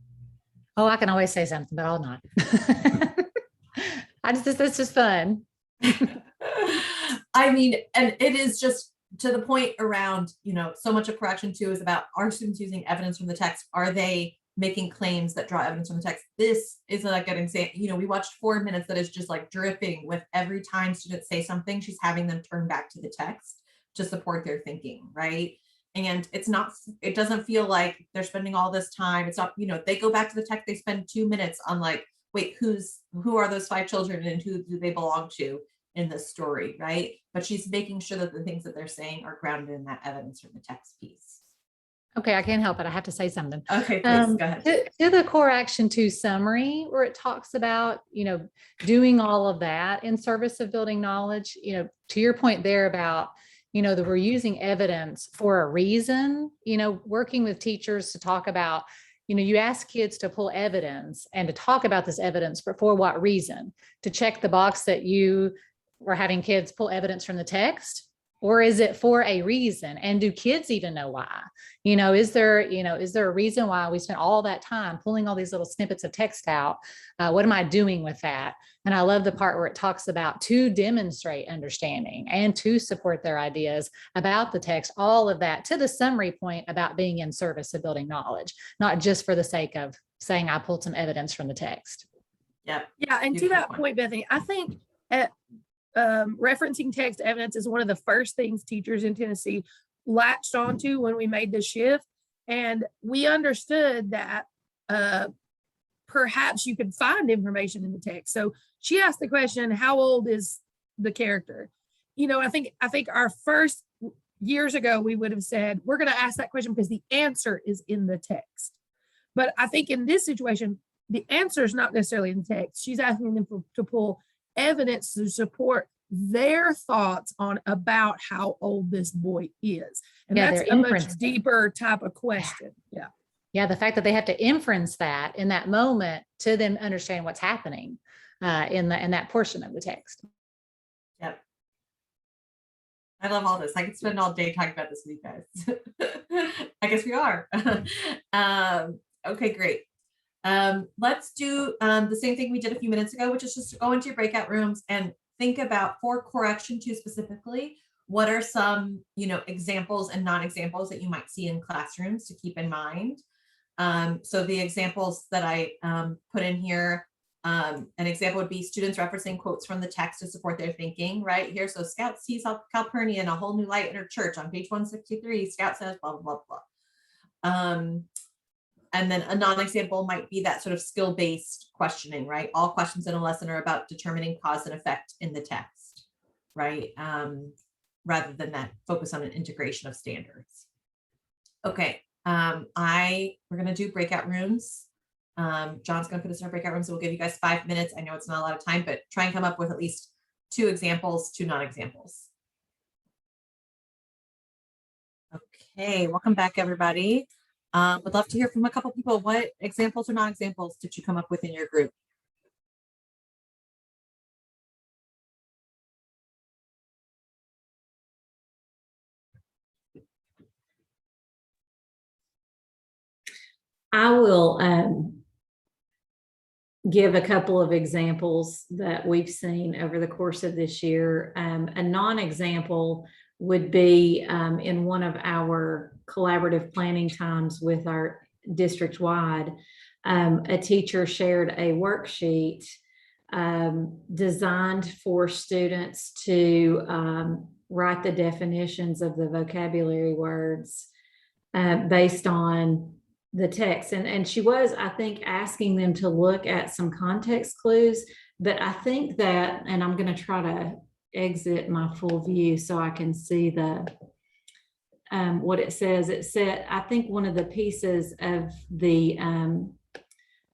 Oh, I can always say something, but I'll not. That's just fun. I mean, and it is just to the point around, so much of correction too is about, are students using evidence from the text? Are they making claims that draw evidence from the text? This is like an example. We watched 4 minutes that is just like dripping with every time students say something, she's having them turn back to the text to support their thinking, right? And it doesn't feel like they're spending all this time. It's not, they go back to the text, they spend 2 minutes on like, wait, who are those 5 children and who do they belong to in this story, right? But she's making sure that the things that they're saying are grounded in that evidence from the text piece. Okay, I can't help it. I have to say something. Okay, please go ahead. To the core action 2 summary, where it talks about, doing all of that in service of building knowledge, to your point there about, that we're using evidence for a reason, working with teachers to talk about, you ask kids to pull evidence and to talk about this evidence for what reason? To check the box that you were having kids pull evidence from the text, or is it for a reason? And do kids even know why? Is there a reason why we spent all that time pulling all these little snippets of text out? What am I doing with that? And I love the part where it talks about to demonstrate understanding and to support their ideas about the text, all of that to the summary point about being in service of building knowledge, not just for the sake of saying I pulled some evidence from the text. Yeah. Yeah. And to that point, Bethany, I think referencing text evidence is one of the first things teachers in Tennessee latched onto when we made the shift. And we understood that perhaps you could find information in the text. So she asked the question, how old is the character? I think our first years ago, we would have said, we're going to ask that question because the answer is in the text. But I think in this situation, the answer is not necessarily in the text. She's asking them to pull evidence to support their thoughts on about how old this boy is. And that's a much deeper type of question. Yeah. Yeah. The fact that they have to inference that in that moment to them understand what's happening in that portion of the text. Yep. I love all this. I could spend all day talking about this with you guys. I guess we are. Okay, great. Let's do the same thing we did a few minutes ago, which is just to go into your breakout rooms and think about for correction 2 specifically, what are some, examples and non-examples that you might see in classrooms to keep in mind. So the examples that I put in here, an example would be students referencing quotes from the text to support their thinking right here. So Scout sees Calpurnia in a whole new light in her church on page 163. Scout says blah, blah, blah, blah. And then a non-example might be that sort of skill-based questioning, right? All questions in a lesson are about determining cause and effect in the text, right? Rather than that focus on an integration of standards. Okay, we're gonna do breakout rooms. John's gonna put us in our breakout rooms, so we'll give you guys 5 minutes. I know it's not a lot of time, but try and come up with at least 2 examples, 2 non-examples. Okay, welcome back, everybody. Would love to hear from a couple people. What examples or non-examples did you come up with in your group? I will give a couple of examples that we've seen over the course of this year. A non-example would be in one of our collaborative planning times with our district-wide, a teacher shared a worksheet designed for students to write the definitions of the vocabulary words based on the text. And she was, I think, asking them to look at some context clues, but I think that, and I'm going to try to exit my full view so I can see the what it says. It said, I think one of the pieces of the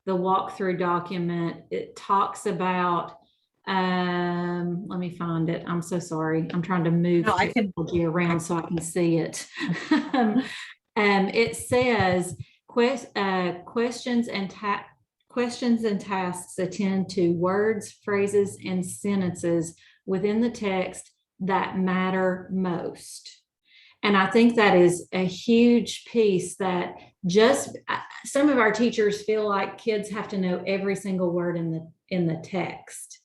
walkthrough document, it talks about, let me find it. I'm so sorry. I'm trying to move technology around so I can see it. It says, questions and tasks attend to words, phrases, and sentences within the text that matter most. And I think that is a huge piece that just some of our teachers feel like kids have to know every single word in the text,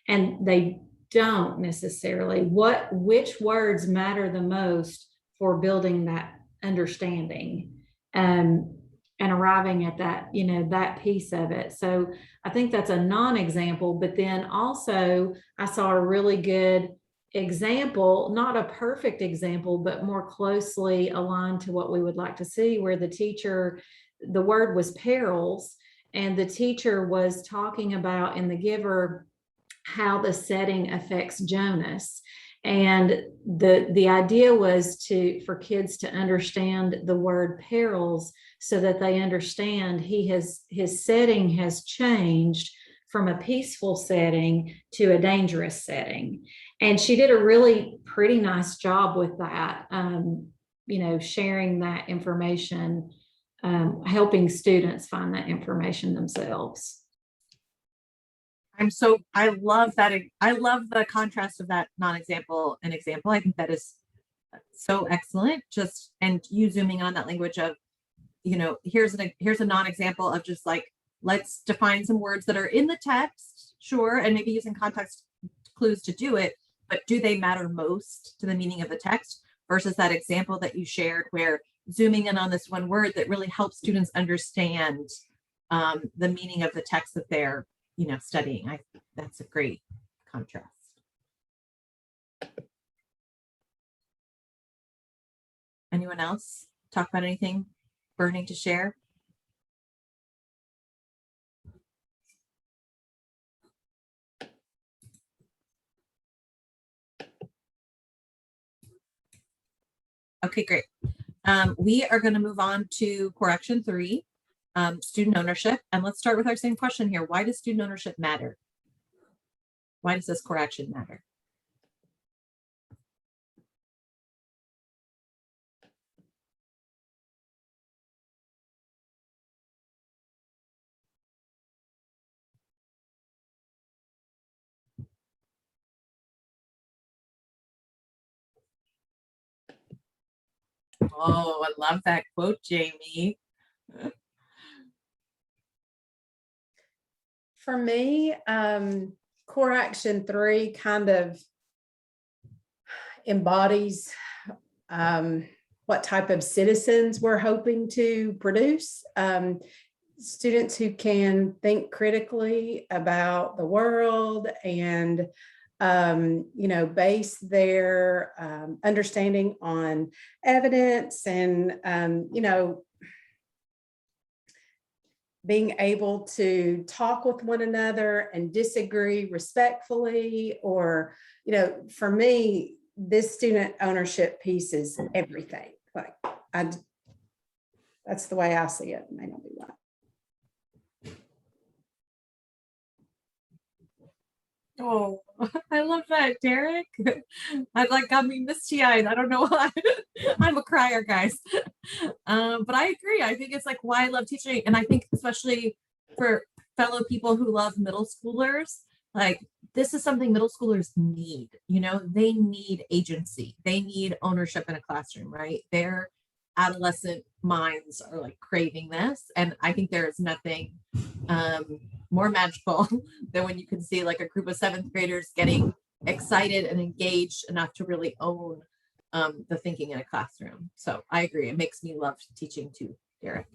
and they don't necessarily. Which words matter the most for building that understanding and arriving at that, that piece of it. So I think that's a non-example, but then also I saw a really good example, not a perfect example, but more closely aligned to what we would like to see, where the word was perils, and the teacher was talking about in the giver how the setting affects Jonas. And the idea was for kids to understand the word perils so that they understand his setting has changed from a peaceful setting to a dangerous setting. And she did a really pretty nice job with that, sharing that information, helping students find that information themselves. I love that. I love the contrast of that non-example and example. I think that is so excellent. And you zooming on that language of, here's a non-example of just like, let's define some words that are in the text, sure, and maybe using context clues to do it, but do they matter most to the meaning of the text, versus that example that you shared where zooming in on this one word that really helps students understand the meaning of the text that they're studying. That's a great contrast. Anyone else talk about anything burning to share? Okay, great. We are going to move on to core action 3, student ownership. And let's start with our same question here. Why does student ownership matter? Why does this core action matter? Oh, I love that quote, Jamie. For me, core action 3 kind of embodies what type of citizens we're hoping to produce. Students who can think critically about the world and base their understanding on evidence and being able to talk with one another and disagree respectfully, or, for me, this student ownership piece is everything. Like, that's the way I see it. It may not be right. Oh, I love that, Derek. I got me misty-eyed. I don't know why. I'm a crier, guys. But I agree. I think it's like why I love teaching. And I think especially for fellow people who love middle schoolers, like this is something middle schoolers need. They need agency. They need ownership in a classroom, right? Their adolescent minds are like craving this. And I think there is nothing more magical than when you can see like a group of 7th graders getting excited and engaged enough to really own the thinking in a classroom. So I agree. It makes me love teaching too, Derek.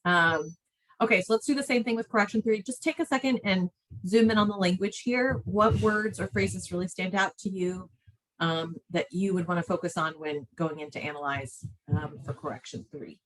Okay, so let's do the same thing with correction 3. Just take a second and zoom in on the language here. What words or phrases really stand out to you that you would want to focus on when going in to analyze for correction 3?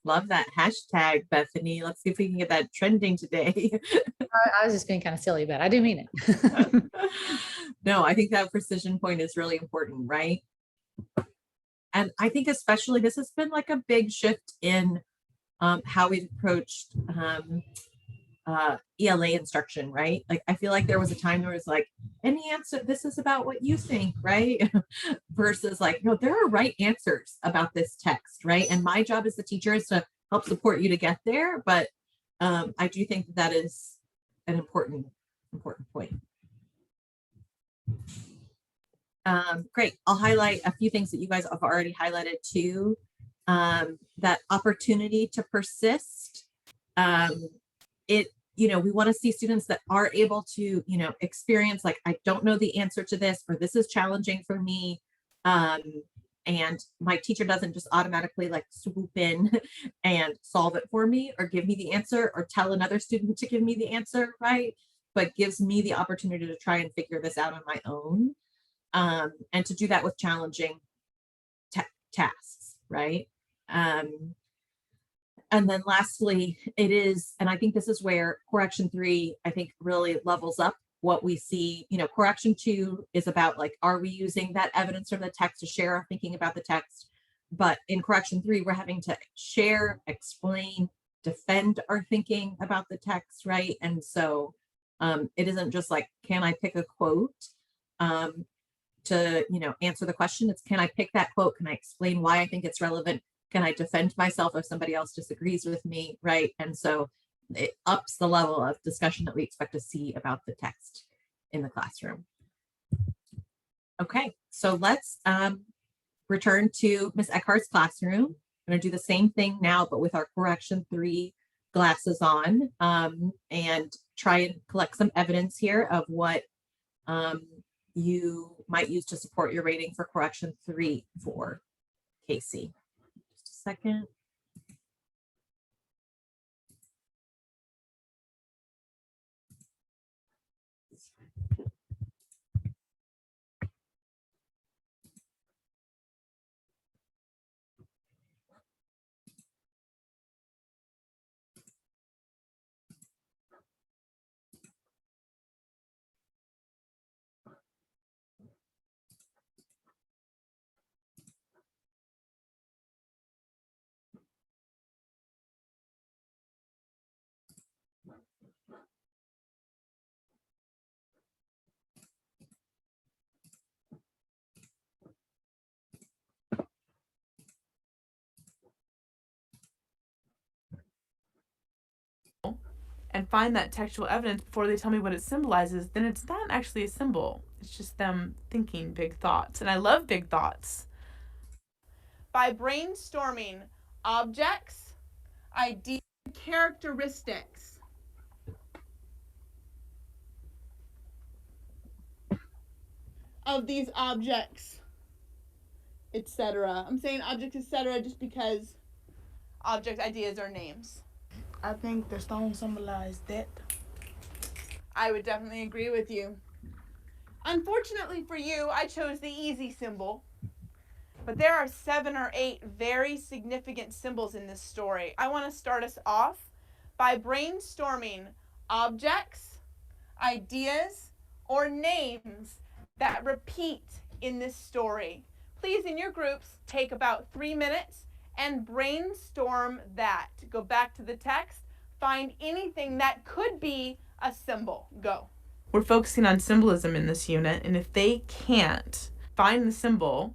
Love that hashtag, Bethany. Let's see if we can get that trending today. I was just being kind of silly, but I do mean it. No, I think that precision point is really important, right? And I think especially this has been like a big shift in how we've approached ELA instruction, right? Like I feel like there was a time where it was like, any answer, this is about what you think, right? Versus like, no, there are right answers about this text, right? And my job as the teacher is to help support you to get there. But I do think that is an important point. Great. I'll highlight a few things that you guys have already highlighted too. That opportunity to persist. We want to see students that are able to, experience like, I don't know the answer to this, or this is challenging for me. And my teacher doesn't just automatically like swoop in and solve it for me or give me the answer or tell another student to give me the answer, right? But gives me the opportunity to try and figure this out on my own. And to do that with challenging tasks, right? And then lastly, it is, and I think this is where Core Action 3, I think really levels up what we see. Core Action 2 is about like, are we using that evidence from the text to share our thinking about the text? But in Core Action 3, we're having to share, explain, defend our thinking about the text, right? And so it isn't just like, can I pick a quote to answer the question? It's, can I pick that quote? Can I explain why I think it's relevant? Can I defend myself if somebody else disagrees with me, right? And so it ups the level of discussion that we expect to see about the text in the classroom. Okay, so let's return to Ms. Eckhart's classroom. I'm gonna do the same thing now, but with our Core Action 3 glasses on, and try and collect some evidence here of what you might use to support your rating for Core Action 3 for Casey. Just a second. And find that textual evidence before they tell me what it symbolizes, then it's not actually a symbol. It's just them thinking big thoughts. And I love big thoughts. By brainstorming objects, ideas, characteristics. Of these objects, etc. I'm saying objects, etc. just because object ideas are names. I think the stone symbolized death. I would definitely agree with you. Unfortunately for you, I chose the easy symbol. But there are 7 or 8 very significant symbols in this story. I want to start us off by brainstorming objects, ideas, or names that repeat in this story. Please, in your groups, take about 3 minutes and brainstorm that. Go back to the text, find anything that could be a symbol. Go. We're focusing on symbolism in this unit, and if they can't find the symbol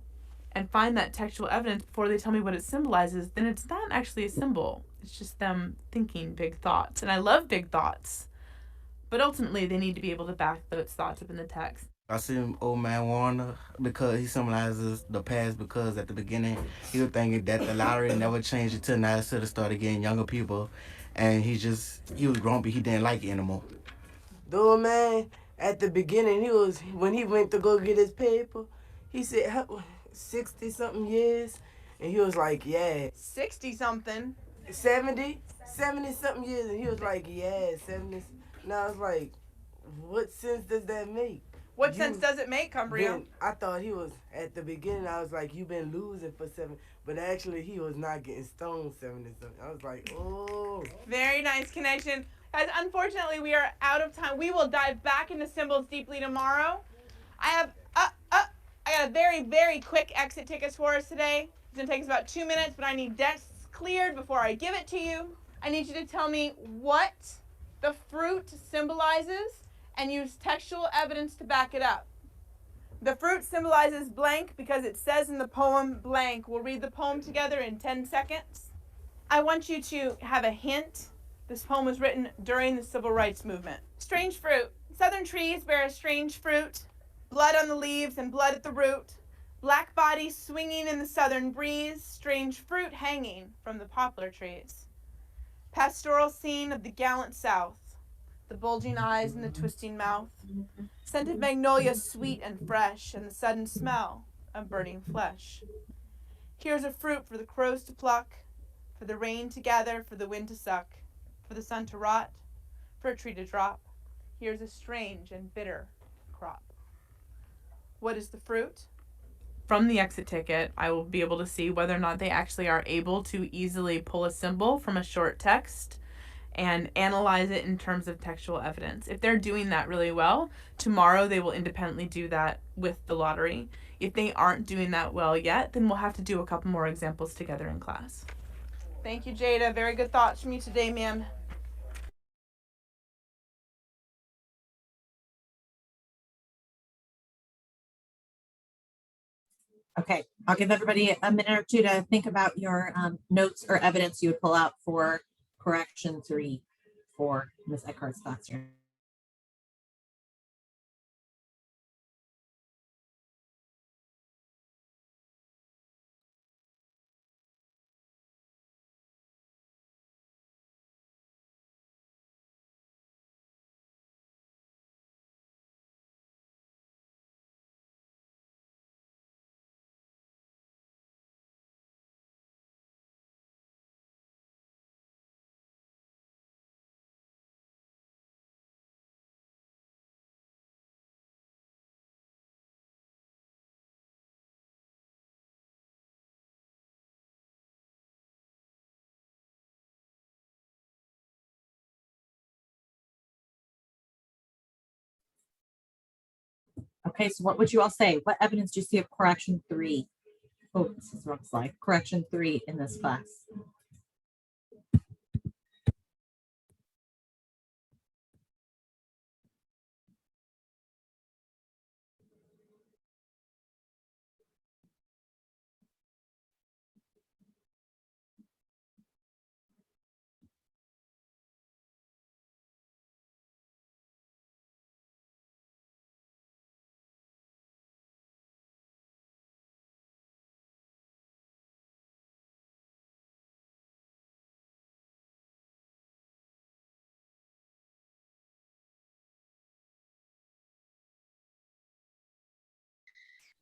and find that textual evidence before they tell me what it symbolizes, then it's not actually a symbol. It's just them thinking big thoughts. And I love big thoughts, but ultimately they need to be able to back those thoughts up in the text. I see old man Warner because he symbolizes the past, because at the beginning he was thinking that the lottery never changed until now instead of started getting younger people, and he was grumpy, he didn't like it anymore. Though, man, at the beginning when he went to go get his paper, he said 60 something years, and he was like, yeah. 60 something. 70 something years, and he was like, yeah, 70. Now it's like, what sense does that make? What sense does it make, Cumbria? I thought he was, at the beginning, I was like, you've been losing for 7, but actually he was not getting stoned 7 and 7. I was like, oh. Very nice connection. Guys, unfortunately, we are out of time. We will dive back into symbols deeply tomorrow. I got a very, very quick exit tickets for us today. It's gonna take us about 2 minutes, but I need desks cleared before I give it to you. I need you to tell me what the fruit symbolizes and use textual evidence to back it up. The fruit symbolizes blank because it says in the poem blank. We'll read the poem together in 10 seconds. I want you to have a hint. This poem was written during the Civil Rights Movement. Strange fruit. Southern trees bear a strange fruit. Blood on the leaves and blood at the root. Black bodies swinging in the southern breeze. Strange fruit hanging from the poplar trees. Pastoral scene of the gallant South. The bulging eyes and the twisting mouth. Scented magnolia sweet and fresh, and the sudden smell of burning flesh. Here's a fruit for the crows to pluck, for the rain to gather, for the wind to suck, for the sun to rot, for a tree to drop. Here's a strange and bitter crop. What is the fruit? From the exit ticket, I will be able to see whether or not they actually are able to easily pull a symbol from a short text and analyze it in terms of textual evidence. If they're doing that really well, tomorrow they will independently do that with the lottery. If they aren't doing that well yet, then we'll have to do a couple more examples together in class. Thank you, Jada. Very good thoughts from you today, ma'am. Okay, I'll give everybody a minute or two to think about your notes or evidence you would pull out for correction 3 for Ms. Eckhart's classroom. Okay, so what would you all say? What evidence do you see of correction 3? Oh, this is the wrong slide. Correction 3 in this class.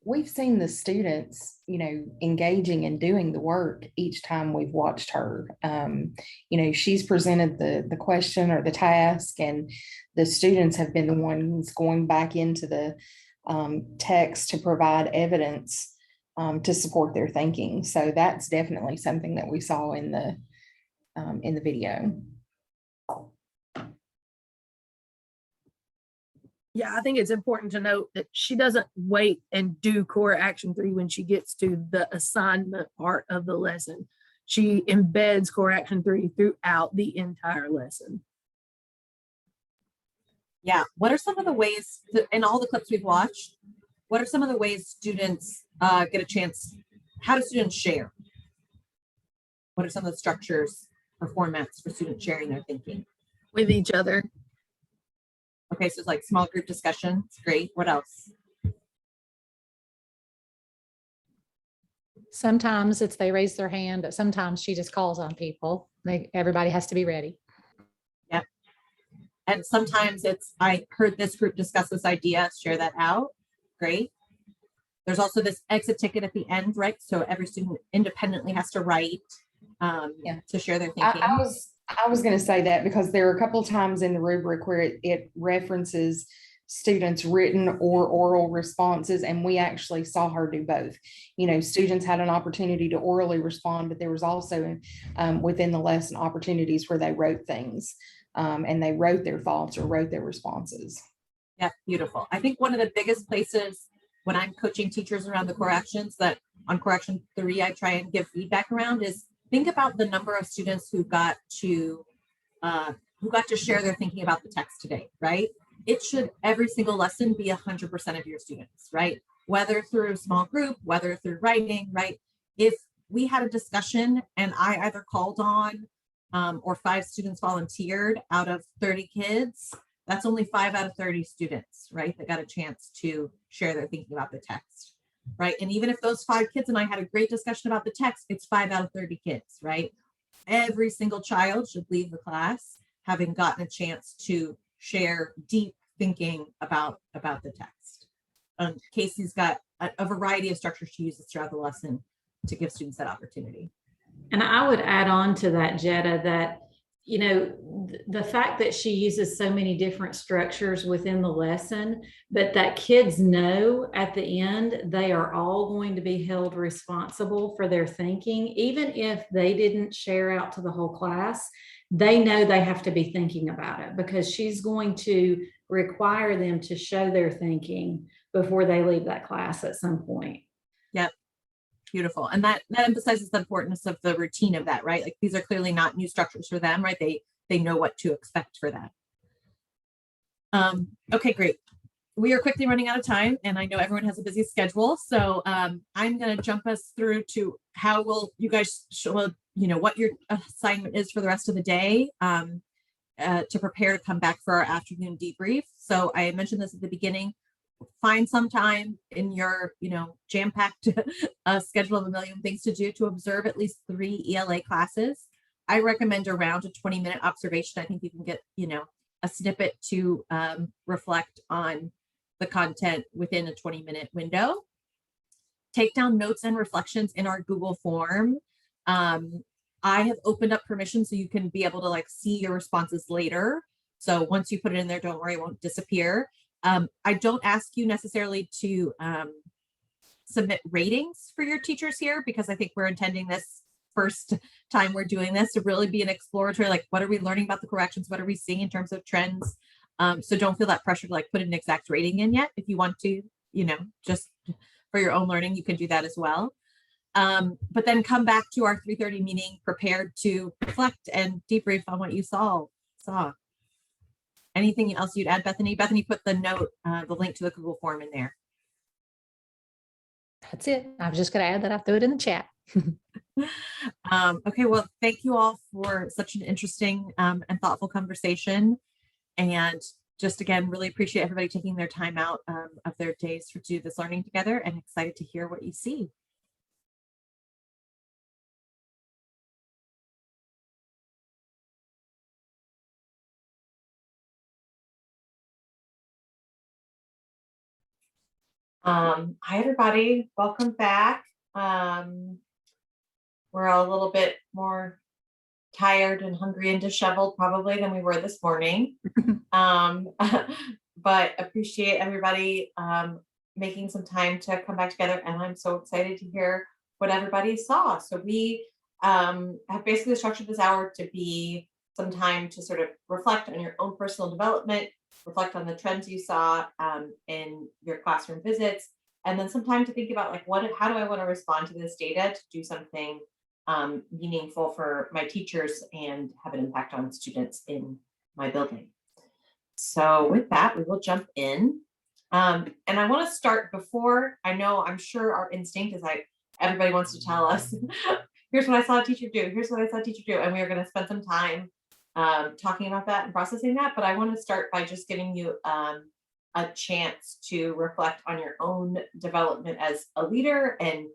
We've seen the students, engaging and doing the work each time we've watched her. She's presented the question or the task, and the students have been the ones going back into the text to provide evidence to support their thinking. So that's definitely something that we saw in the video. Yeah, I think it's important to note that she doesn't wait and do core action 3 when she gets to the assignment part of the lesson. She embeds core action 3 throughout the entire lesson. Yeah, what are some of the ways, in all the clips we've watched, what are some of the ways students get a chance, how do students share? What are some of the structures or formats for students sharing their thinking? With each other. Okay, so it's like small group discussions. Great. What else? Sometimes it's they raise their hand, but sometimes she just calls on people. Everybody has to be ready. Yep. And sometimes it's, I heard this group discuss this idea, share that out. Great. There's also this exit ticket at the end, right? So every student independently has to write to share their thinking. I was going to say that because there are a couple of times in the rubric where it references students' written or oral responses, and we actually saw her do both. You know, students had an opportunity to orally respond, but there was also within the lesson opportunities where they wrote things, and they wrote their thoughts or wrote their responses. Yeah, beautiful. I think one of the biggest places when I'm coaching teachers around the core actions that on core action 3, I try and give feedback around is think about the number of students who got to share their thinking about the text today, right? It should every single lesson be 100% of your students, right? Whether through a small group, whether through writing, right? If we had a discussion and I either called on or 5 students volunteered out of 30 kids, that's only 5 out of 30 students, right? That got a chance to share their thinking about the text, right? And even if those 5 kids and I had a great discussion about the text, it's 5 out of 30 kids, right? Every single child should leave the class having gotten a chance to share deep thinking about the text. Casey's got a variety of structures she uses throughout the lesson to give students that opportunity. And I would add on to that, Jetta, that, you know, the fact that she uses so many different structures within the lesson, but that kids know at the end, they are all going to be held responsible for their thinking. Even if they didn't share out to the whole class, they know they have to be thinking about it because she's going to require them to show their thinking before they leave that class at some point. Yep. Beautiful. And that emphasizes the importance of the routine of that, right? Like these are clearly not new structures for them, right? They know what to expect for that. Okay, great. We are quickly running out of time and I know everyone has a busy schedule. So I'm going to jump us through to how will you guys show, you know, what your assignment is for the rest of the day to prepare to come back for our afternoon debrief. So I mentioned this at the beginning. Find some time in your, you know, jam-packed schedule of a million things to do to observe at least 3 ELA classes. I recommend around a 20-minute observation. I think you can get, you know, a snippet to reflect on the content within a 20-minute window. Take down notes and reflections in our Google form. I have opened up permission so you can be able to like see your responses later. So once you put it in there, don't worry, it won't disappear. I don't ask you necessarily to submit ratings for your teachers here because I think we're intending this first time we're doing this to really be an exploratory, like what are we learning about the corrections? What are we seeing in terms of trends? So don't feel that pressure to like put an exact rating in yet. If you want to, you know, just for your own learning, you can do that as well. But then come back to our 3:30 meeting prepared to reflect and debrief on what you saw. Anything else you'd add, Bethany? Bethany put the note, the link to the Google form in there. That's it. I was just going to add that I threw it in the chat. Okay, well, thank you all for such an interesting and thoughtful conversation. And just again, really appreciate everybody taking their time out of their days to do this learning together and excited to hear what you see. Hi, everybody. Welcome back. We're all a little bit more tired and hungry and disheveled probably than we were this morning. But appreciate everybody making some time to come back together. And I'm so excited to hear what everybody saw. So we have basically structured this hour to be some time to sort of reflect on your own personal development, reflect on the trends you saw in your classroom visits, and then some time to think about like how do I want to respond to this data to do something meaningful for my teachers and have an impact on students in my building. So with that, we will jump in. And I want to start before, I'm sure our instinct is like, everybody wants to tell us, here's what I saw a teacher do, here's what I saw a teacher do. And we are going to spend some time talking about that and processing that. But I want to start by just giving you a chance to reflect on your own development as a leader and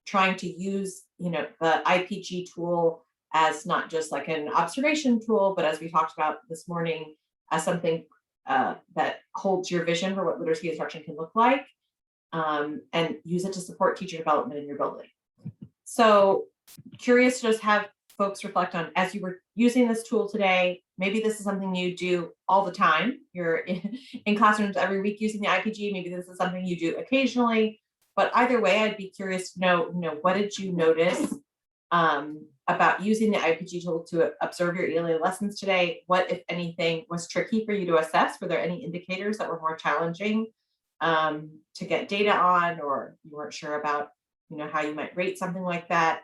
trying to use, the IPG tool as not just like an observation tool, but as we talked about this morning, as something that holds your vision for what literacy instruction can look like, and use it to support teacher development in your building. So curious to just have folks reflect on, as you were using this tool today, maybe this is something you do all the time. You're in classrooms every week using the IPG. Maybe this is something you do occasionally, but either way, I'd be curious to know, what did you notice about using the IPG tool to observe your ELA lessons today? What, if anything, was tricky for you to assess? Were there any indicators that were more challenging to get data on, or you weren't sure about, how you might rate something like that?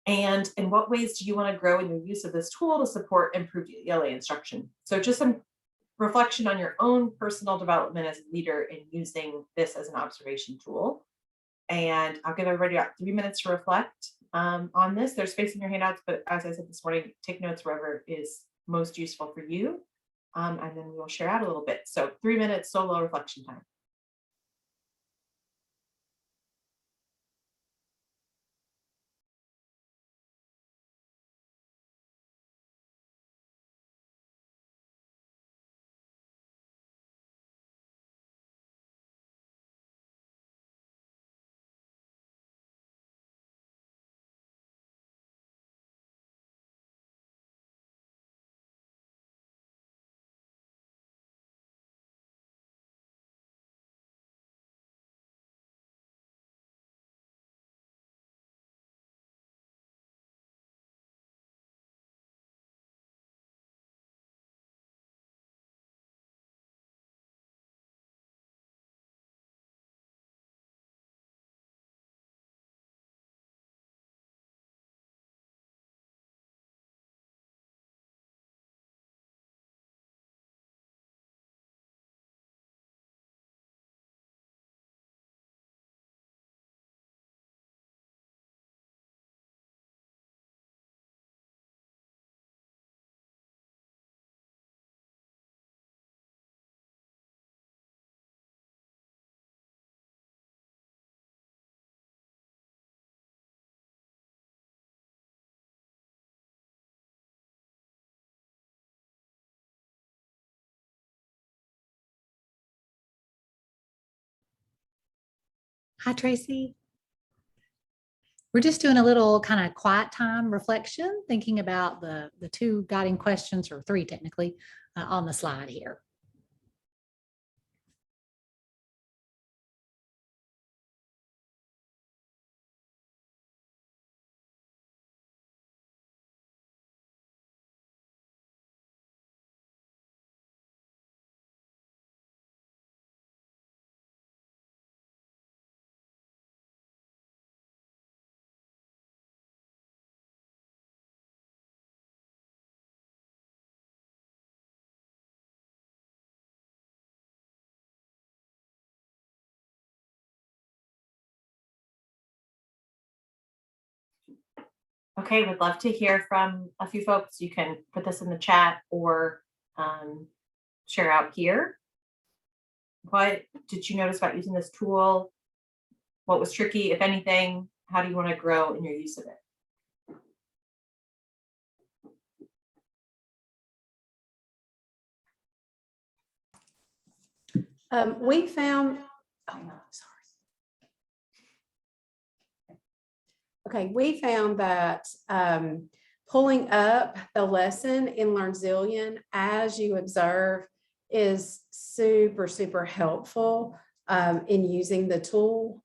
And in what ways do you want to grow in your use of this tool to support improved ELA instruction? So just some reflection on your own personal development as a leader in using this as an observation tool. And I'll give everybody about 3 minutes to reflect on this. There's space in your handouts, but as I said this morning, take notes wherever is most useful for you. And then we'll share out a little bit. So 3 minutes solo reflection time. Hi, Tracy. We're just doing a little kind of quiet time reflection, thinking about the 2 guiding questions, or 3 technically, on the slide here. Okay, would love to hear from a few folks. You can put this in the chat or share out here. What did you notice about using this tool? What was tricky, if anything? How do you want to grow in your use of it? We found, oh no, sorry. Okay, we found that pulling up the lesson in LearnZillion as you observe is super, super helpful in using the tool.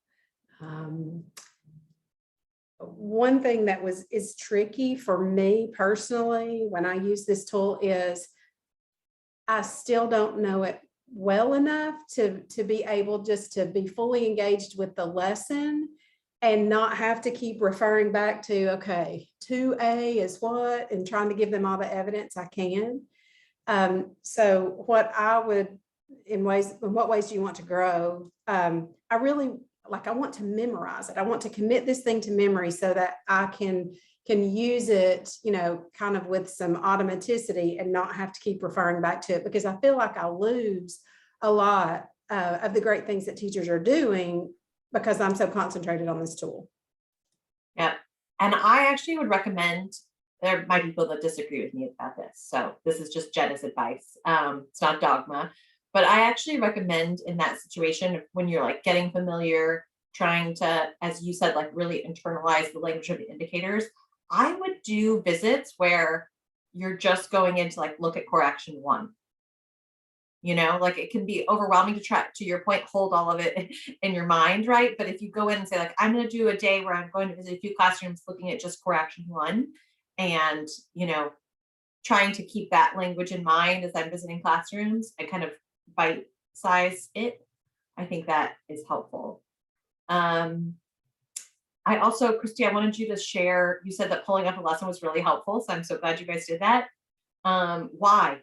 One thing that is tricky for me personally when I use this tool is I still don't know it well enough to be able just to be fully engaged with the lesson and not have to keep referring back to, okay, 2A is what, and trying to give them all the evidence I can. So what I would, in what ways do you want to grow? I really, I want to memorize it. I want to commit this thing to memory so that I can use it, kind of with some automaticity and not have to keep referring back to it, because I feel like I'll lose a lot of the great things that teachers are doing because I'm so concentrated on this tool. Yeah. And I actually would recommend, there might be people that disagree with me about this, so this is just Jenna's advice. It's not dogma, but I actually recommend in that situation, when you're getting familiar, trying to, as you said, really internalize the language of the indicators, I would do visits where you're just going in to like look at core action 1. You know, like it can be overwhelming to try, to your point, hold all of it in your mind, right? But if you go in and say like, I'm going to do a day where I'm going to visit a few classrooms looking at just core action 1, and, you know, trying to keep that language in mind as I'm visiting classrooms and kind of bite size it, I think that is helpful. I also, Christy, I wanted you to share, you said that pulling up a lesson was really helpful. So I'm so glad you guys did that. Why?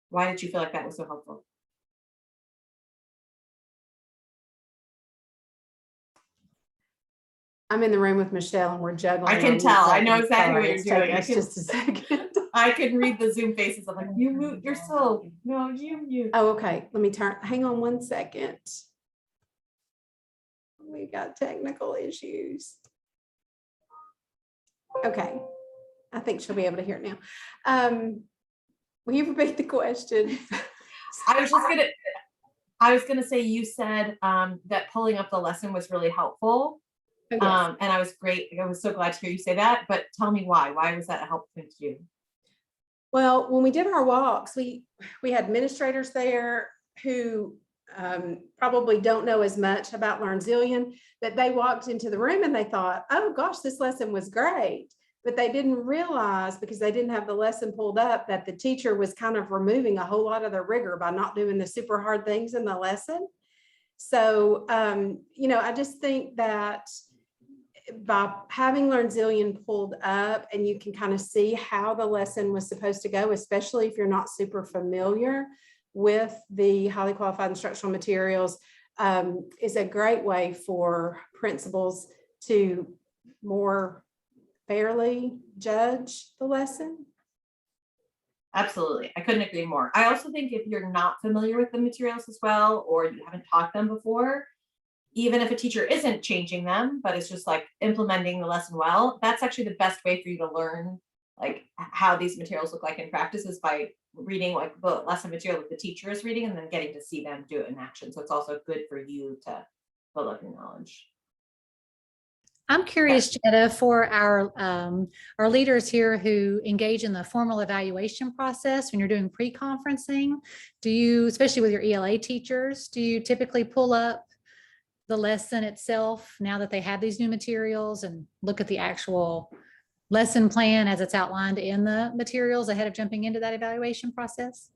Why did you feel like that was so helpful? I'm in the room with Michelle and we're juggling. I can tell. I know exactly what you're doing. It's just a second. I can read the Zoom faces. I'm like, you mute yourself. No, you mute. Oh, okay. Let me turn. Hang on one second. We got technical issues. Okay. I think she'll be able to hear it now. Will you repeat the question? I was gonna say, you said that pulling up the lesson was really helpful. Oh, yes. And I was so glad to hear you say that, but tell me why. Why was that a helpful thing to do? Well, when we did our walks, we had administrators there who probably don't know as much about LearnZillion, that they walked into the room and they thought, oh gosh, this lesson was great. But they didn't realize, because they didn't have the lesson pulled up, that the teacher was kind of removing a whole lot of the rigor by not doing the super hard things in the lesson. So, you know, I just think that by having LearnZillion pulled up and you can kind of see how the lesson was supposed to go, especially if you're not super familiar with the highly qualified instructional materials, is a great way for principals to more fairly judge the lesson. Absolutely. I couldn't agree more. I also think if you're not familiar with the materials as well, or you haven't taught them before, even if a teacher isn't changing them, but it's just like implementing the lesson well, that's actually the best way for you to learn like how these materials look like in practice, is by reading like the lesson material that the teacher is reading and then getting to see them do it in action. So it's also good for you to build up your knowledge. I'm curious, Jetta, for our leaders here who engage in the formal evaluation process when you're doing pre-conferencing, do you, especially with your ELA teachers, do you typically pull up the lesson itself now that they have these new materials and look at the actual lesson plan as it's outlined in the materials ahead of jumping into that evaluation process?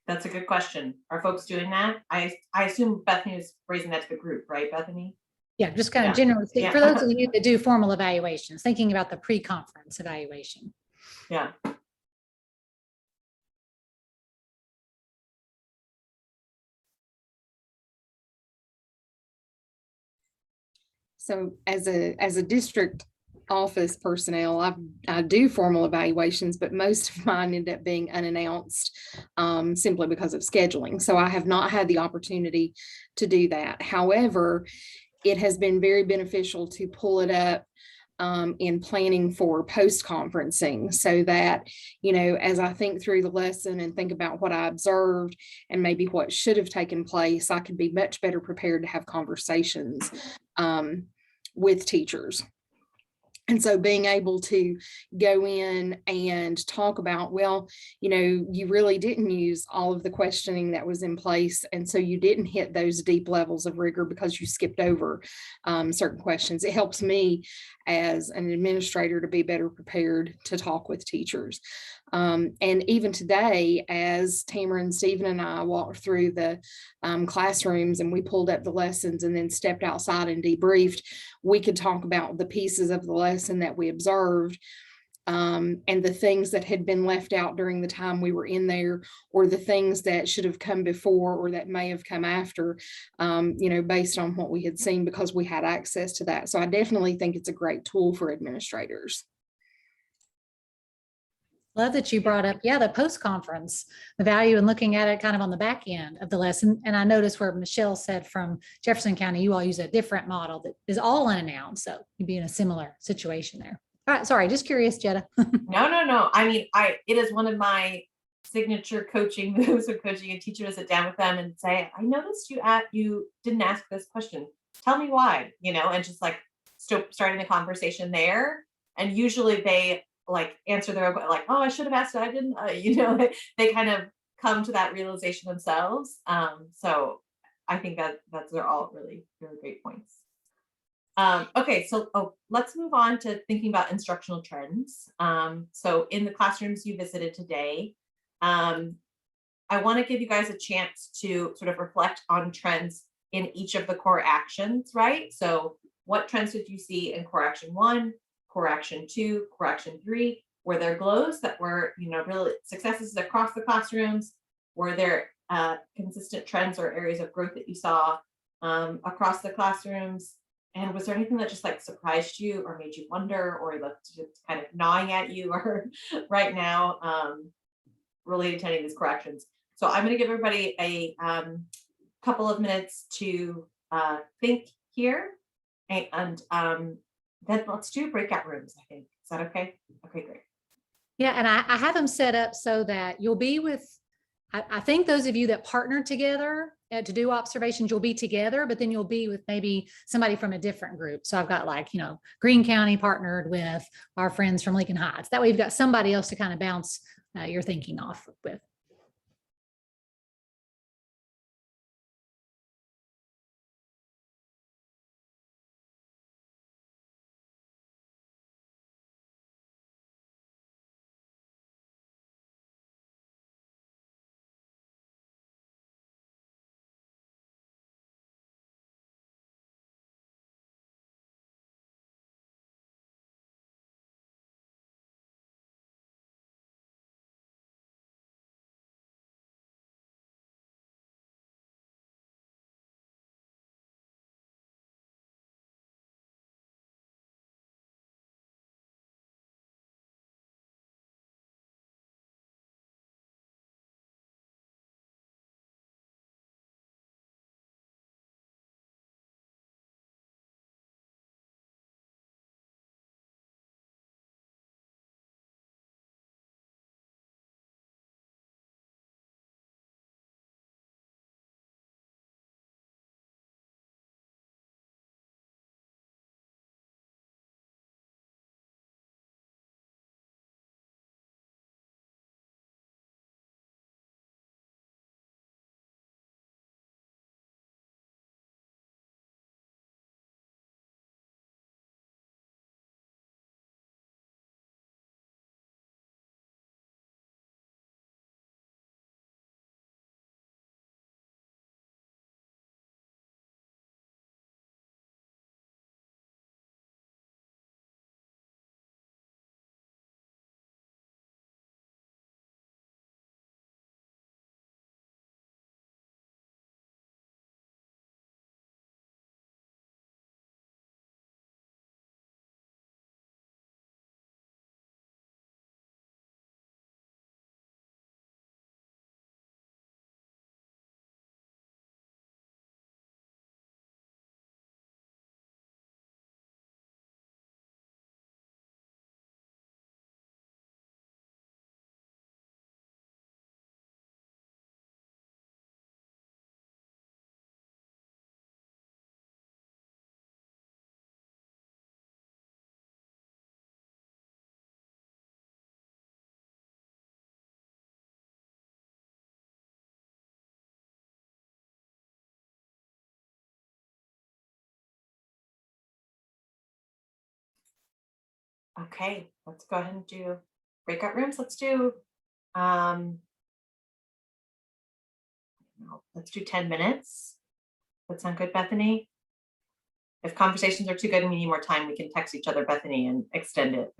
That's a good question. Are folks doing that? I assume Bethany is raising that to the group, right, Bethany? Yeah, just kind of generally, for those of you that do formal evaluations, thinking about the pre-conference evaluation. Yeah. So as a district office personnel, I do formal evaluations, but most of mine end up being unannounced simply because of scheduling. So I have not had the opportunity to do that. However, it has been very beneficial to pull it up in planning for post-conferencing, so that, you know, as I think through the lesson and think about what I observed and maybe what should have taken place, I could be much better prepared to have conversations with teachers. And so being able to go in and talk about, well, you know, you really didn't use all of the questioning that was in place. And so you didn't hit those deep levels of rigor because you skipped over certain questions. It helps me as an administrator to be better prepared to talk with teachers. And even today, as Tamara and Stephen and I walked through the classrooms and we pulled up the lessons and then stepped outside and debriefed, we could talk about the pieces of the lesson that we observed and the things that had been left out during the time we were in there, or the things that should have come before or that may have come after, you know, based on what we had seen, because we had access to that. So I definitely think it's a great tool for administrators. Love that you brought up, the post-conference, the value in looking at it kind of on the back end of the lesson. And I noticed where Michelle said from Jefferson County, you all use a different model that is all unannounced. So you'd be in a similar situation there. All right, sorry, just curious, Jetta. No. I mean, it is one of my signature coaching moves when coaching a teacher to sit down with them and say, I noticed you didn't ask this question. Tell me why, and just like starting the conversation there. And usually they like answer their own, like, oh, I should have asked it. I didn't, they kind of come to that realization themselves. So I think they're all really, really great points. Okay, so let's move on to thinking about instructional trends. So in the classrooms you visited today, I want to give you guys a chance to sort of reflect on trends in each of the core actions, right? So what trends did you see in core action 1, core action 2, core action 3? Were there glows that were, really successes across the classrooms? Were there consistent trends or areas of growth that you saw across the classrooms? And was there anything that just like surprised you or made you wonder or just kind of gnawing at you or right now related to any of these corrections? So I'm going to give everybody a couple of minutes to think here, and then let's do breakout rooms, I think. Is that okay? Okay, great. Yeah, and I have them set up so that you'll be with, I think those of you that partner together to do observations, you'll be together, but then you'll be with maybe somebody from a different group. So I've got like, Greene County partnered with our friends from Lincoln Heights. That way you've got somebody else to kind of bounce your thinking off with. Okay, let's go ahead and do breakout rooms. Let's do no, let's do 10 minutes. That sound good, Bethany? If conversations are too good and we need more time, we can text each other, Bethany, and extend it.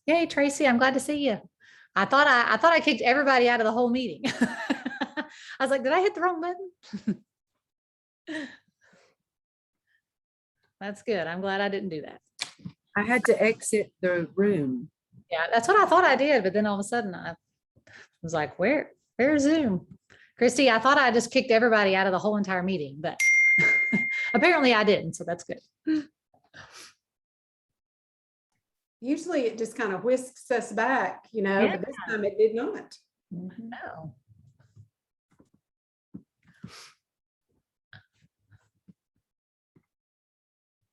Yay, Tracy, I'm glad to see you. I thought I kicked everybody out of the whole meeting. I was like, did I hit the wrong button? That's good. I'm glad I didn't do that. I had to exit the room. Yeah, that's what I thought I did. But then all of a sudden I was like, where's Zoom? Christy, I thought I just kicked everybody out of the whole entire meeting, but apparently I didn't. So that's good. Usually it just kind of whisks us back, you know, Yeah. but this time it did not. No.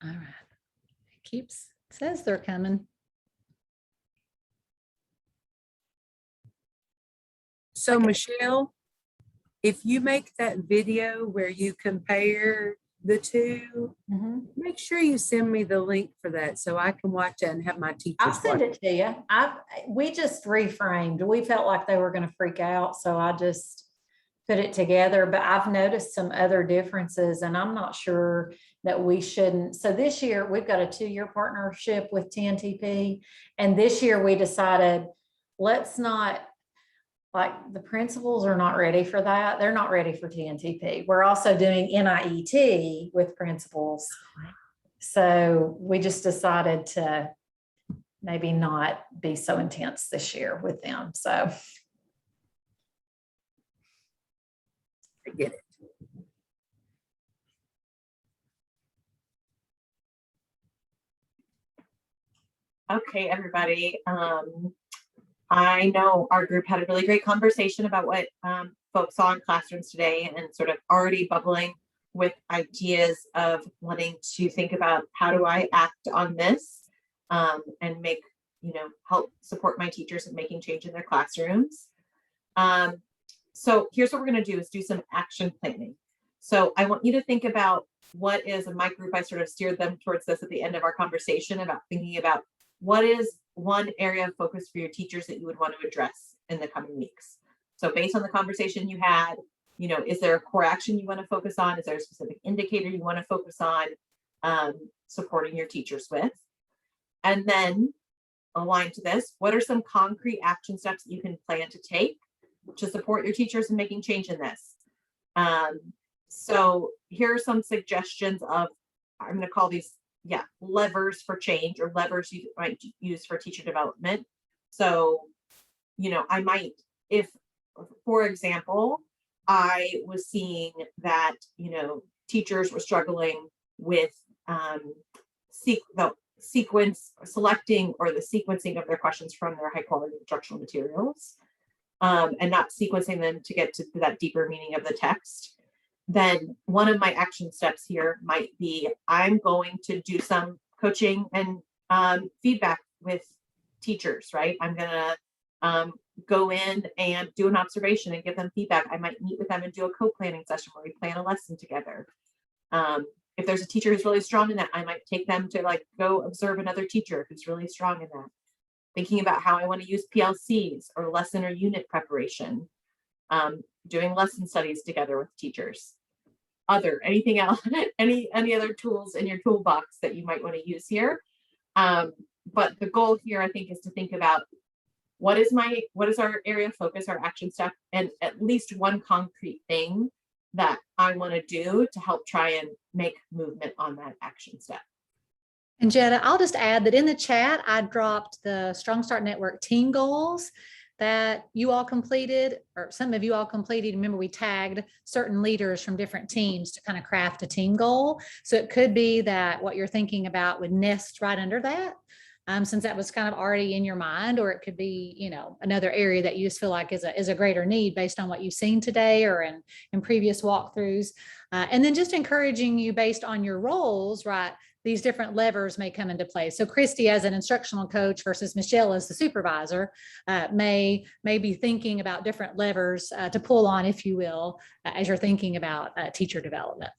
All right. It says they're coming. So Michelle, if you make that video where you compare the two, make sure you send me the link for that so I can watch it and have my teachers I'll send watch it to you. We just reframed. We felt like they were going to freak out, so I just put it together. But I've noticed some other differences, and I'm not sure that we shouldn't. So this year we've got a 2-year partnership with TNTP, and this year we decided let's not. Like the principals are not ready for that. They're not ready for TNTP. We're also doing NIET with principals. So we just decided to maybe not be so intense this year with them. So I get it. Okay, everybody. I know our group had a really great conversation about what folks saw in classrooms today, and sort of already bubbling with ideas of wanting to think about how do I act on this and make, help support my teachers in making change in their classrooms. So here's what we're going to do is do some action planning. So I want you to think about what is, in my group, I sort of steered them towards this at the end of our conversation about thinking about what is one area of focus for your teachers that you would want to address in the coming weeks. So based on the conversation you had, is there a core action you want to focus on? Is there a specific indicator you want to focus on supporting your teachers with? And then aligned to this, what are some concrete action steps that you can plan to take to support your teachers in making change in this? So here are some suggestions of, I'm going to call these levers for change, or levers you might use for teacher development. So, I might, if, for example, I was seeing that, teachers were struggling with selecting or the sequencing of their questions from their high quality instructional materials, and not sequencing them to get to that deeper meaning of the text. Then one of my action steps here might be I'm going to do some coaching and feedback with teachers, right? I'm going to go in and do an observation and give them feedback. I might meet with them and do a co-planning session where we plan a lesson together. If there's a teacher who's really strong in that, I might take them to go observe another teacher who's really strong in that. Thinking about how I want to use PLCs or lesson or unit preparation. Doing lesson studies together with teachers. Anything else, any other tools in your toolbox that you might want to use here. But the goal here, I think, is to think about what is our area of focus, our action step, and at least one concrete thing that I want to do to help try and make movement on that action step. And Jetta, I'll just add that in the chat, I dropped the Strong Start Network team goals that you all completed, or some of you all completed. Remember, we tagged certain leaders from different teams to kind of craft a team goal. So it could be that what you're thinking about would nest right under that, since that was kind of already in your mind, or it could be, another area that you just feel like is a greater need based on what you've seen today or in previous walkthroughs. And then just encouraging you based on your roles, right? These different levers may come into play. So Christy, as an instructional coach versus Michelle as the supervisor, may be thinking about different levers to pull on, if you will, as you're thinking about teacher development.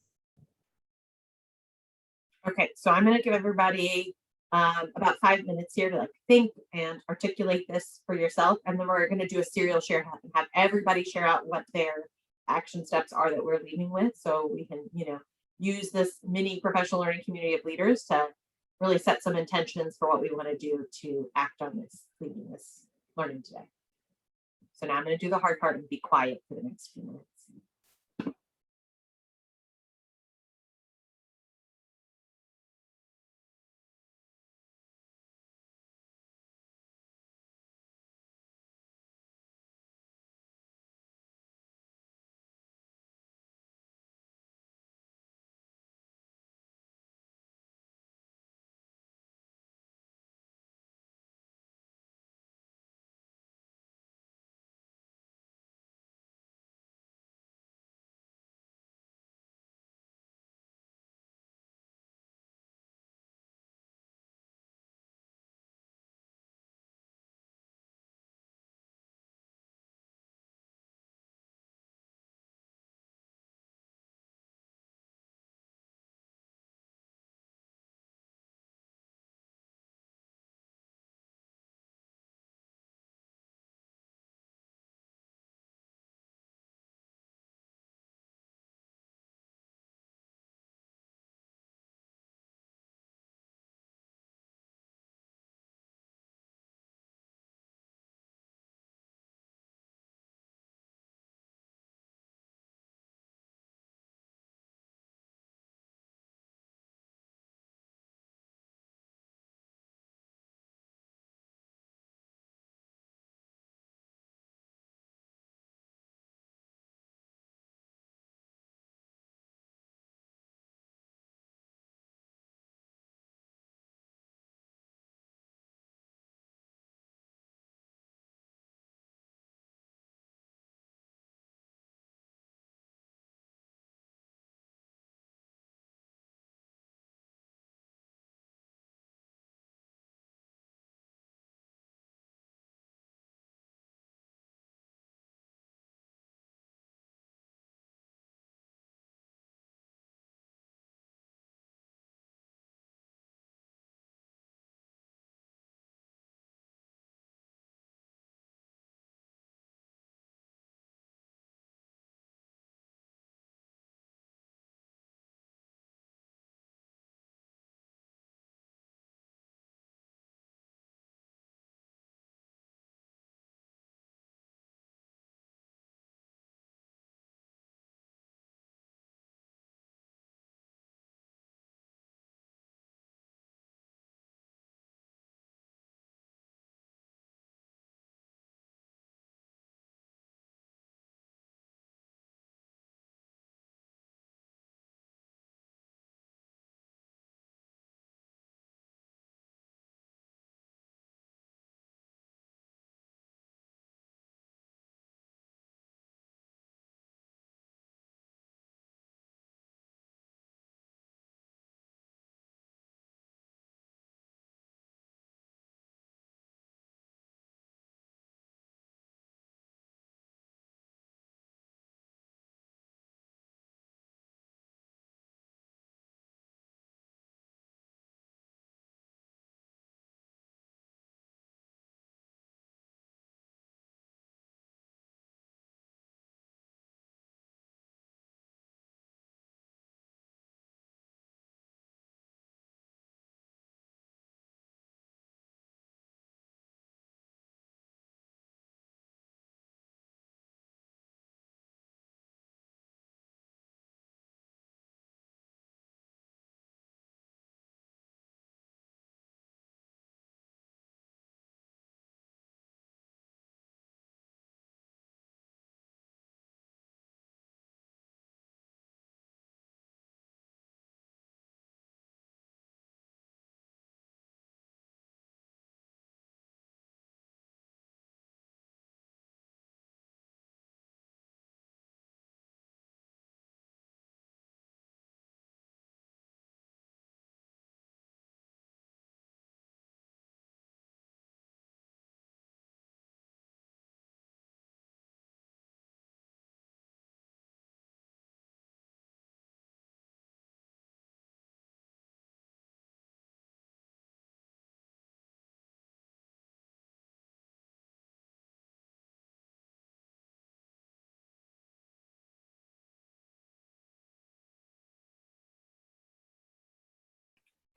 Okay, so I'm going to give everybody about 5 minutes here to think and articulate this for yourself, and then we're going to do a serial share and have everybody share out what their action steps are that we're leaving with, so we can, use this mini professional learning community of leaders to really set some intentions for what we want to do to act on this, leading this learning today. So now I'm going to do the hard part and be quiet for the next few minutes.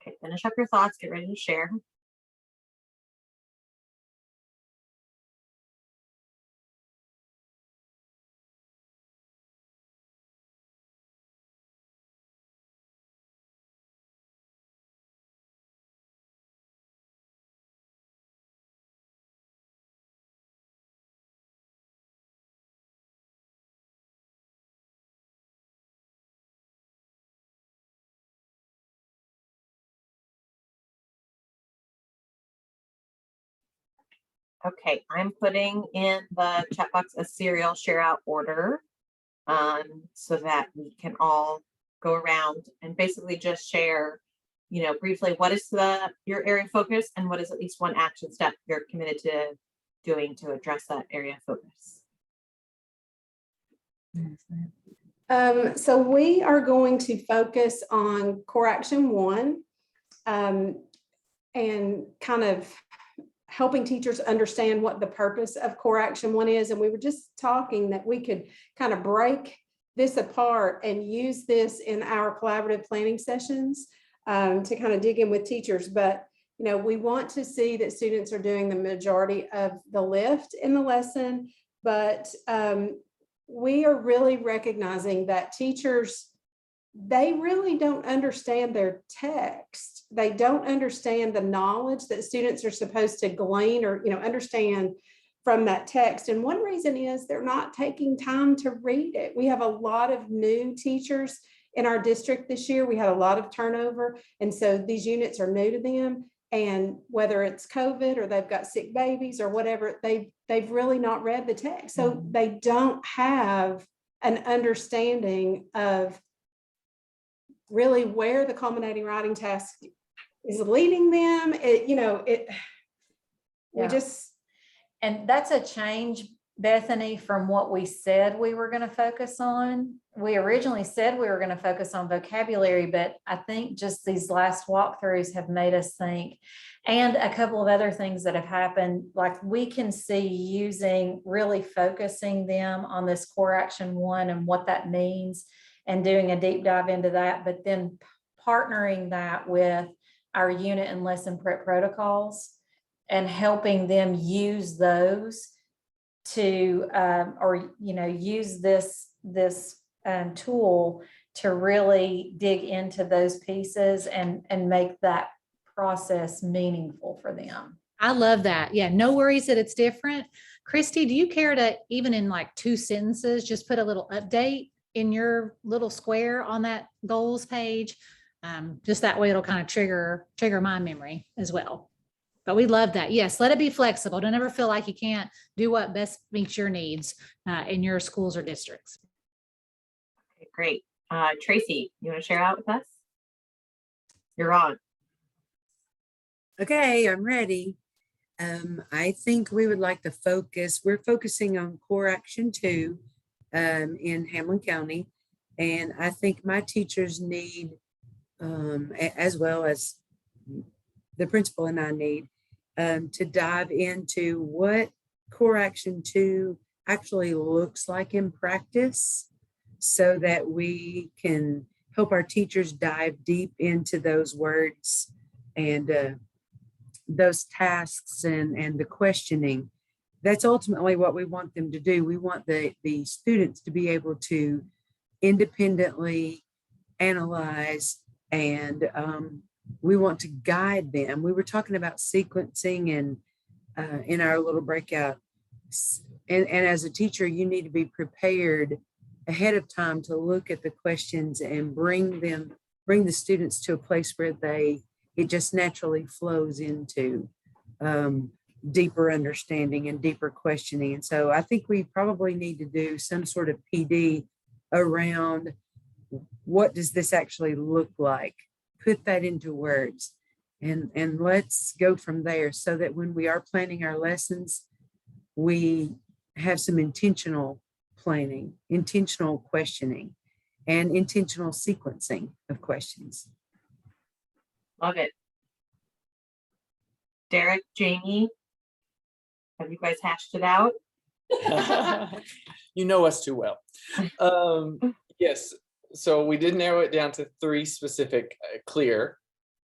Okay, finish up your thoughts, get ready to share. Okay, I'm putting in the chat box a serial share out order so that we can all go around and basically just share, briefly what is your area of focus and what is at least one action step you're committed to doing to address that area of focus. So we are going to focus on core action 1 and kind of helping teachers understand what the purpose of core action 1 is. And we were just talking that we could kind of break this apart and use this in our collaborative planning sessions to kind of dig in with teachers. But, we want to see that students are doing the majority of the lift in the lesson, but we are really recognizing that teachers, they really don't understand their text. They don't understand the knowledge that students are supposed to glean or, understand from that text. And one reason is they're not taking time to read it. We have a lot of new teachers in our district this year. We had a lot of turnover. And so these units are new to them. And whether it's COVID or they've got sick babies or whatever, they've really not read the text. So they don't have an understanding of really where the culminating writing task is leading them. And that's a change, Bethany, from what we said we were going to focus on. We originally said we were going to focus on vocabulary, but I think just these last walkthroughs have made us think, and a couple of other things that have happened, like we can see really focusing them on this core action 1 and what that means and doing a deep dive into that, but then partnering that with our unit and lesson prep protocols and helping them use those to, use this tool to really dig into those pieces and make that process meaningful for them. I love that. Yeah, no worries that it's different. Christy, do you care to, even in like 2 sentences, just put a little update in your little square on that goals page? Just that way it'll kind of trigger my memory as well. But we love that. Yes, let it be flexible. Don't ever feel like you can't do what best meets your needs in your schools or districts. Okay, great. Tracy, you want to share out with us? You're on. Okay, I'm ready. I think we would like to focus. We're focusing on core action 2 in Hamlin County. And I think my teachers need, as well as the principal and I need, to dive into what core action 2 actually looks like in practice so that we can help our teachers dive deep into those words and those tasks and the questioning. That's ultimately what we want them to do. We want the students to be able to independently analyze and we want to guide them. We were talking about sequencing and in our little breakout. And as a teacher, you need to be prepared ahead of time to look at the questions and bring the students to a place where it just naturally flows into deeper understanding and deeper questioning. And so I think we probably need to do some sort of PD around what does this actually look like? Put that into words and let's go from there so that when we are planning our lessons, we have some intentional planning, intentional questioning, and intentional sequencing of questions. Love it. Derek, Jamie, have you guys hashed it out? You know us too well. Yes. So we did narrow it down to 3 specific clear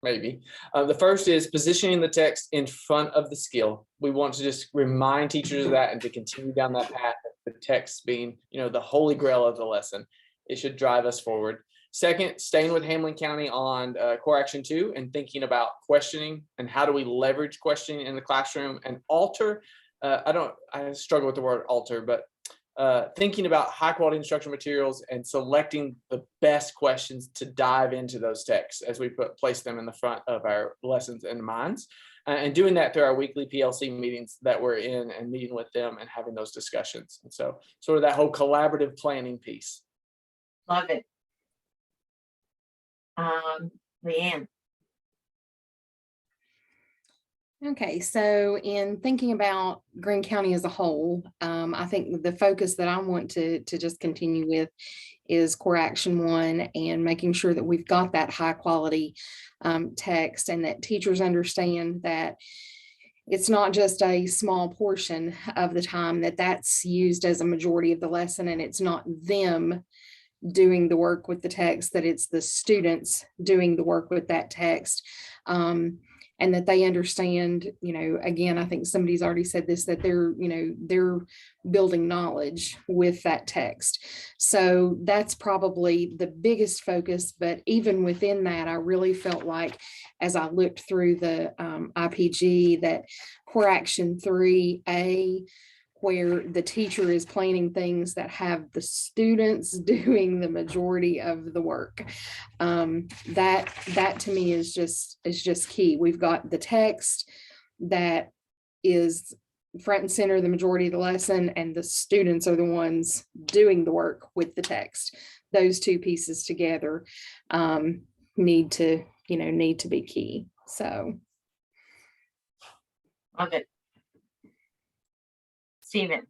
maybe. The first is positioning the text in front of the skill. We want to just remind teachers of that and to continue down that path of the text being, the holy grail of the lesson. It should drive us forward. Second, staying with Hamlin County on core action 2 and thinking about questioning and how do we leverage questioning in the classroom and alter. I struggle with the word alter, but thinking about high quality instructional materials and selecting the best questions to dive into those texts as we place them in the front of our lessons and minds, and doing that through our weekly PLC meetings that we're in and meeting with them and having those discussions. And so sort of that whole collaborative planning piece. Love it. Leanne. Okay, so in thinking about Greene County as a whole, I think the focus that I want to just continue with is core action 1 and making sure that we've got that high quality text and that teachers understand that it's not just a small portion of the time that's used as a majority of the lesson, and it's not them doing the work with the text, that it's the students doing the work with that text. And that they understand, again, I think somebody's already said this, that they're building knowledge with that text. So that's probably the biggest focus. But even within that, I really felt like as I looked through the IPG that core action 3A, where the teacher is planning things that have the students doing the majority of the work. That to me is just key. We've got the text that is front and center the majority of the lesson, and the students are the ones doing the work with the text. Those two pieces together need to be key. So. Love it. Stephen.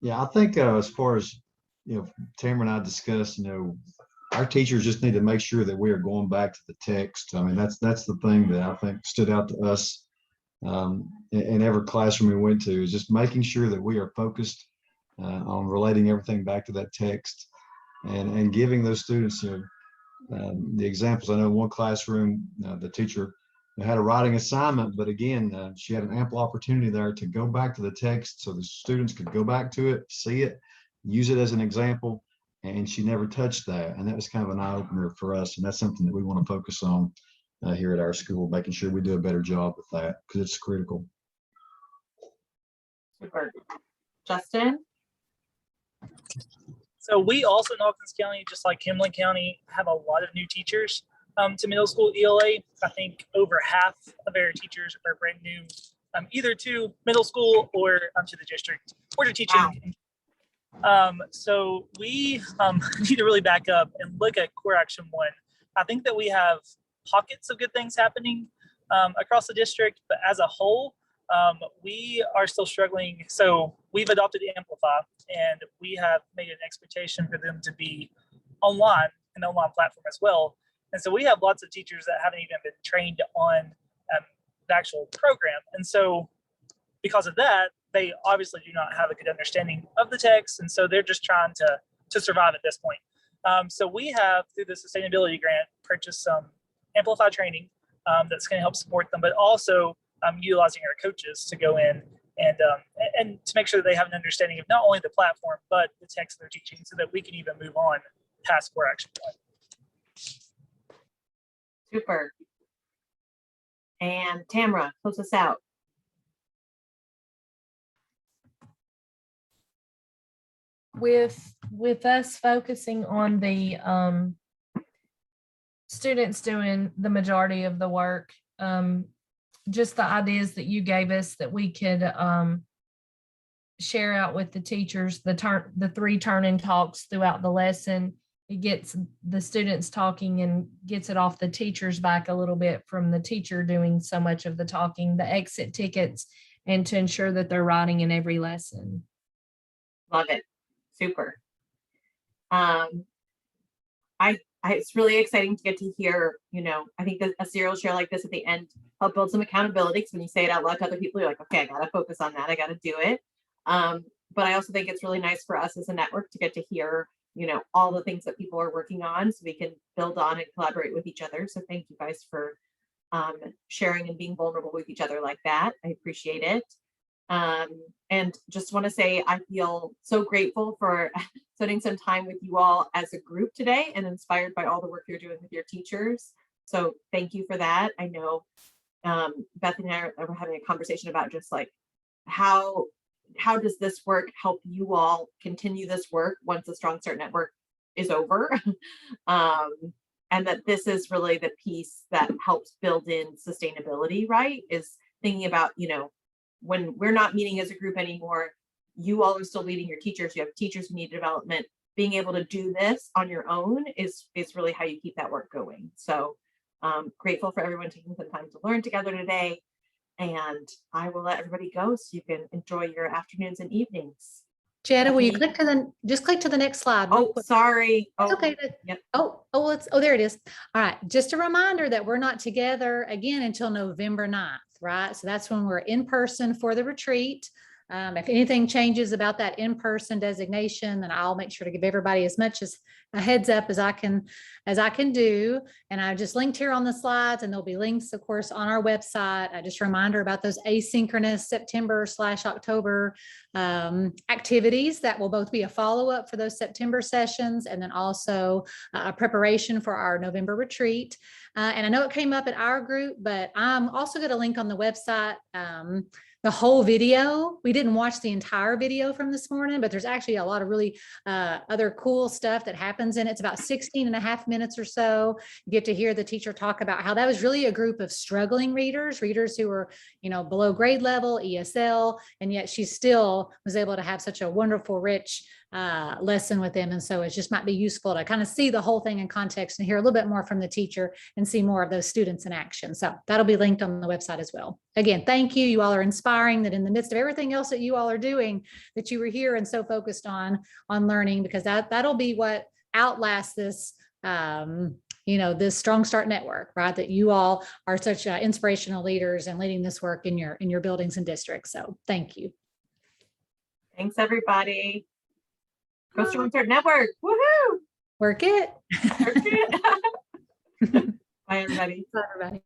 Yeah, I think as far as, Tamara and I discussed, our teachers just need to make sure that we are going back to the text. I mean, that's the thing that I think stood out to us in every classroom we went to, is just making sure that we are focused on relating everything back to that text and giving those students the examples. I know in one classroom, the teacher had a writing assignment, but again, she had an ample opportunity there to go back to the text so the students could go back to it, see it, use it as an example, and she never touched that. And that was kind of an eye-opener for us, and that's something that we want to focus on here at our school, making sure we do a better job with that because it's critical. Super. Justin? So we also in Hawkins County, just like Hamlin County, have a lot of new teachers to middle school ELA. I think over half of our teachers are brand new, either to middle school or to the district or to teaching. Wow. So we need to really back up and look at core action 1. I think that we have pockets of good things happening across the district, but as a whole, we are still struggling. So we've adopted Amplify, and we have made an expectation for them to be online, an online platform as well. And so we have lots of teachers that haven't even been trained on the actual program. And so because of that, they obviously do not have a good understanding of the text. And so they're just trying to survive at this point. So we have, through the sustainability grant, purchased some Amplify training that's going to help support them, but also utilizing our coaches to go in and to make sure that they have an understanding of not only the platform, but the text they're teaching so that we can even move on past core action 1. Super. And Tamara, close us out. With us focusing on the students doing the majority of the work, just the ideas that you gave us that we could share out with the teachers, the 3 turn-in talks throughout the lesson. It gets the students talking and gets it off the teacher's back a little bit from the teacher doing so much of the talking, the exit tickets, and to ensure that they're writing in every lesson. Love it. Super. It's really exciting to get to hear, I think that a serial share like this at the end help build some accountability, because when you say it out loud to other people, you're like, okay, I got to focus on that. I got to do it. But I also think it's really nice for us as a network to get to hear, all the things that people are working on so we can build on and collaborate with each other. So thank you guys for sharing and being vulnerable with each other like that. I appreciate it. And just want to say, I feel so grateful for spending some time with you all as a group today and inspired by all the work you're doing with your teachers. So thank you for that. I know Beth and I are having a conversation about just like how does this work help you all continue this work once the Strong Start Network is over? And that this is really the piece that helps build in sustainability, right? Is thinking about, when we're not meeting as a group anymore, you all are still leading your teachers. You have teachers who need development. Being able to do this on your own is really how you keep that work going. So grateful for everyone taking some time to learn together today. And I will let everybody go so you can enjoy your afternoons and evenings. Jetta, will you click to the next slide? Oh, sorry. It's okay. Yep. There it is. All right. Just a reminder that we're not together again until November 9th, right? So that's when we're in person for the retreat. If anything changes about that in-person designation, then I'll make sure to give everybody as much as a heads up as I can do. And I just linked here on the slides, and there'll be links, of course, on our website. Just a reminder about those asynchronous September/October activities that will both be a follow-up for those September sessions, and then also a preparation for our November retreat. And I know it came up at our group, but I'm also going to link on the website the whole video. We didn't watch the entire video from this morning, but there's actually a lot of really other cool stuff that happens in it. It's about 16.5 minutes or so. You get to hear the teacher talk about how that was really a group of struggling readers who were, below grade level, ESL, and yet she still was able to have such a wonderful, rich lesson with them. And so it just might be useful to kind of see the whole thing in context and hear a little bit more from the teacher and see more of those students in action. So that'll be linked on the website as well. Again, thank you. You all are inspiring, that in the midst of everything else that you all are doing, that you were here and so focused on learning, because that'll be what outlasts this this Strong Start Network, right? That you all are such inspirational leaders and leading this work in your buildings and districts. So thank you. Thanks, everybody. Go Strong Start Network. Woohoo! Work it. Work it. Bye, everybody. Bye, everybody.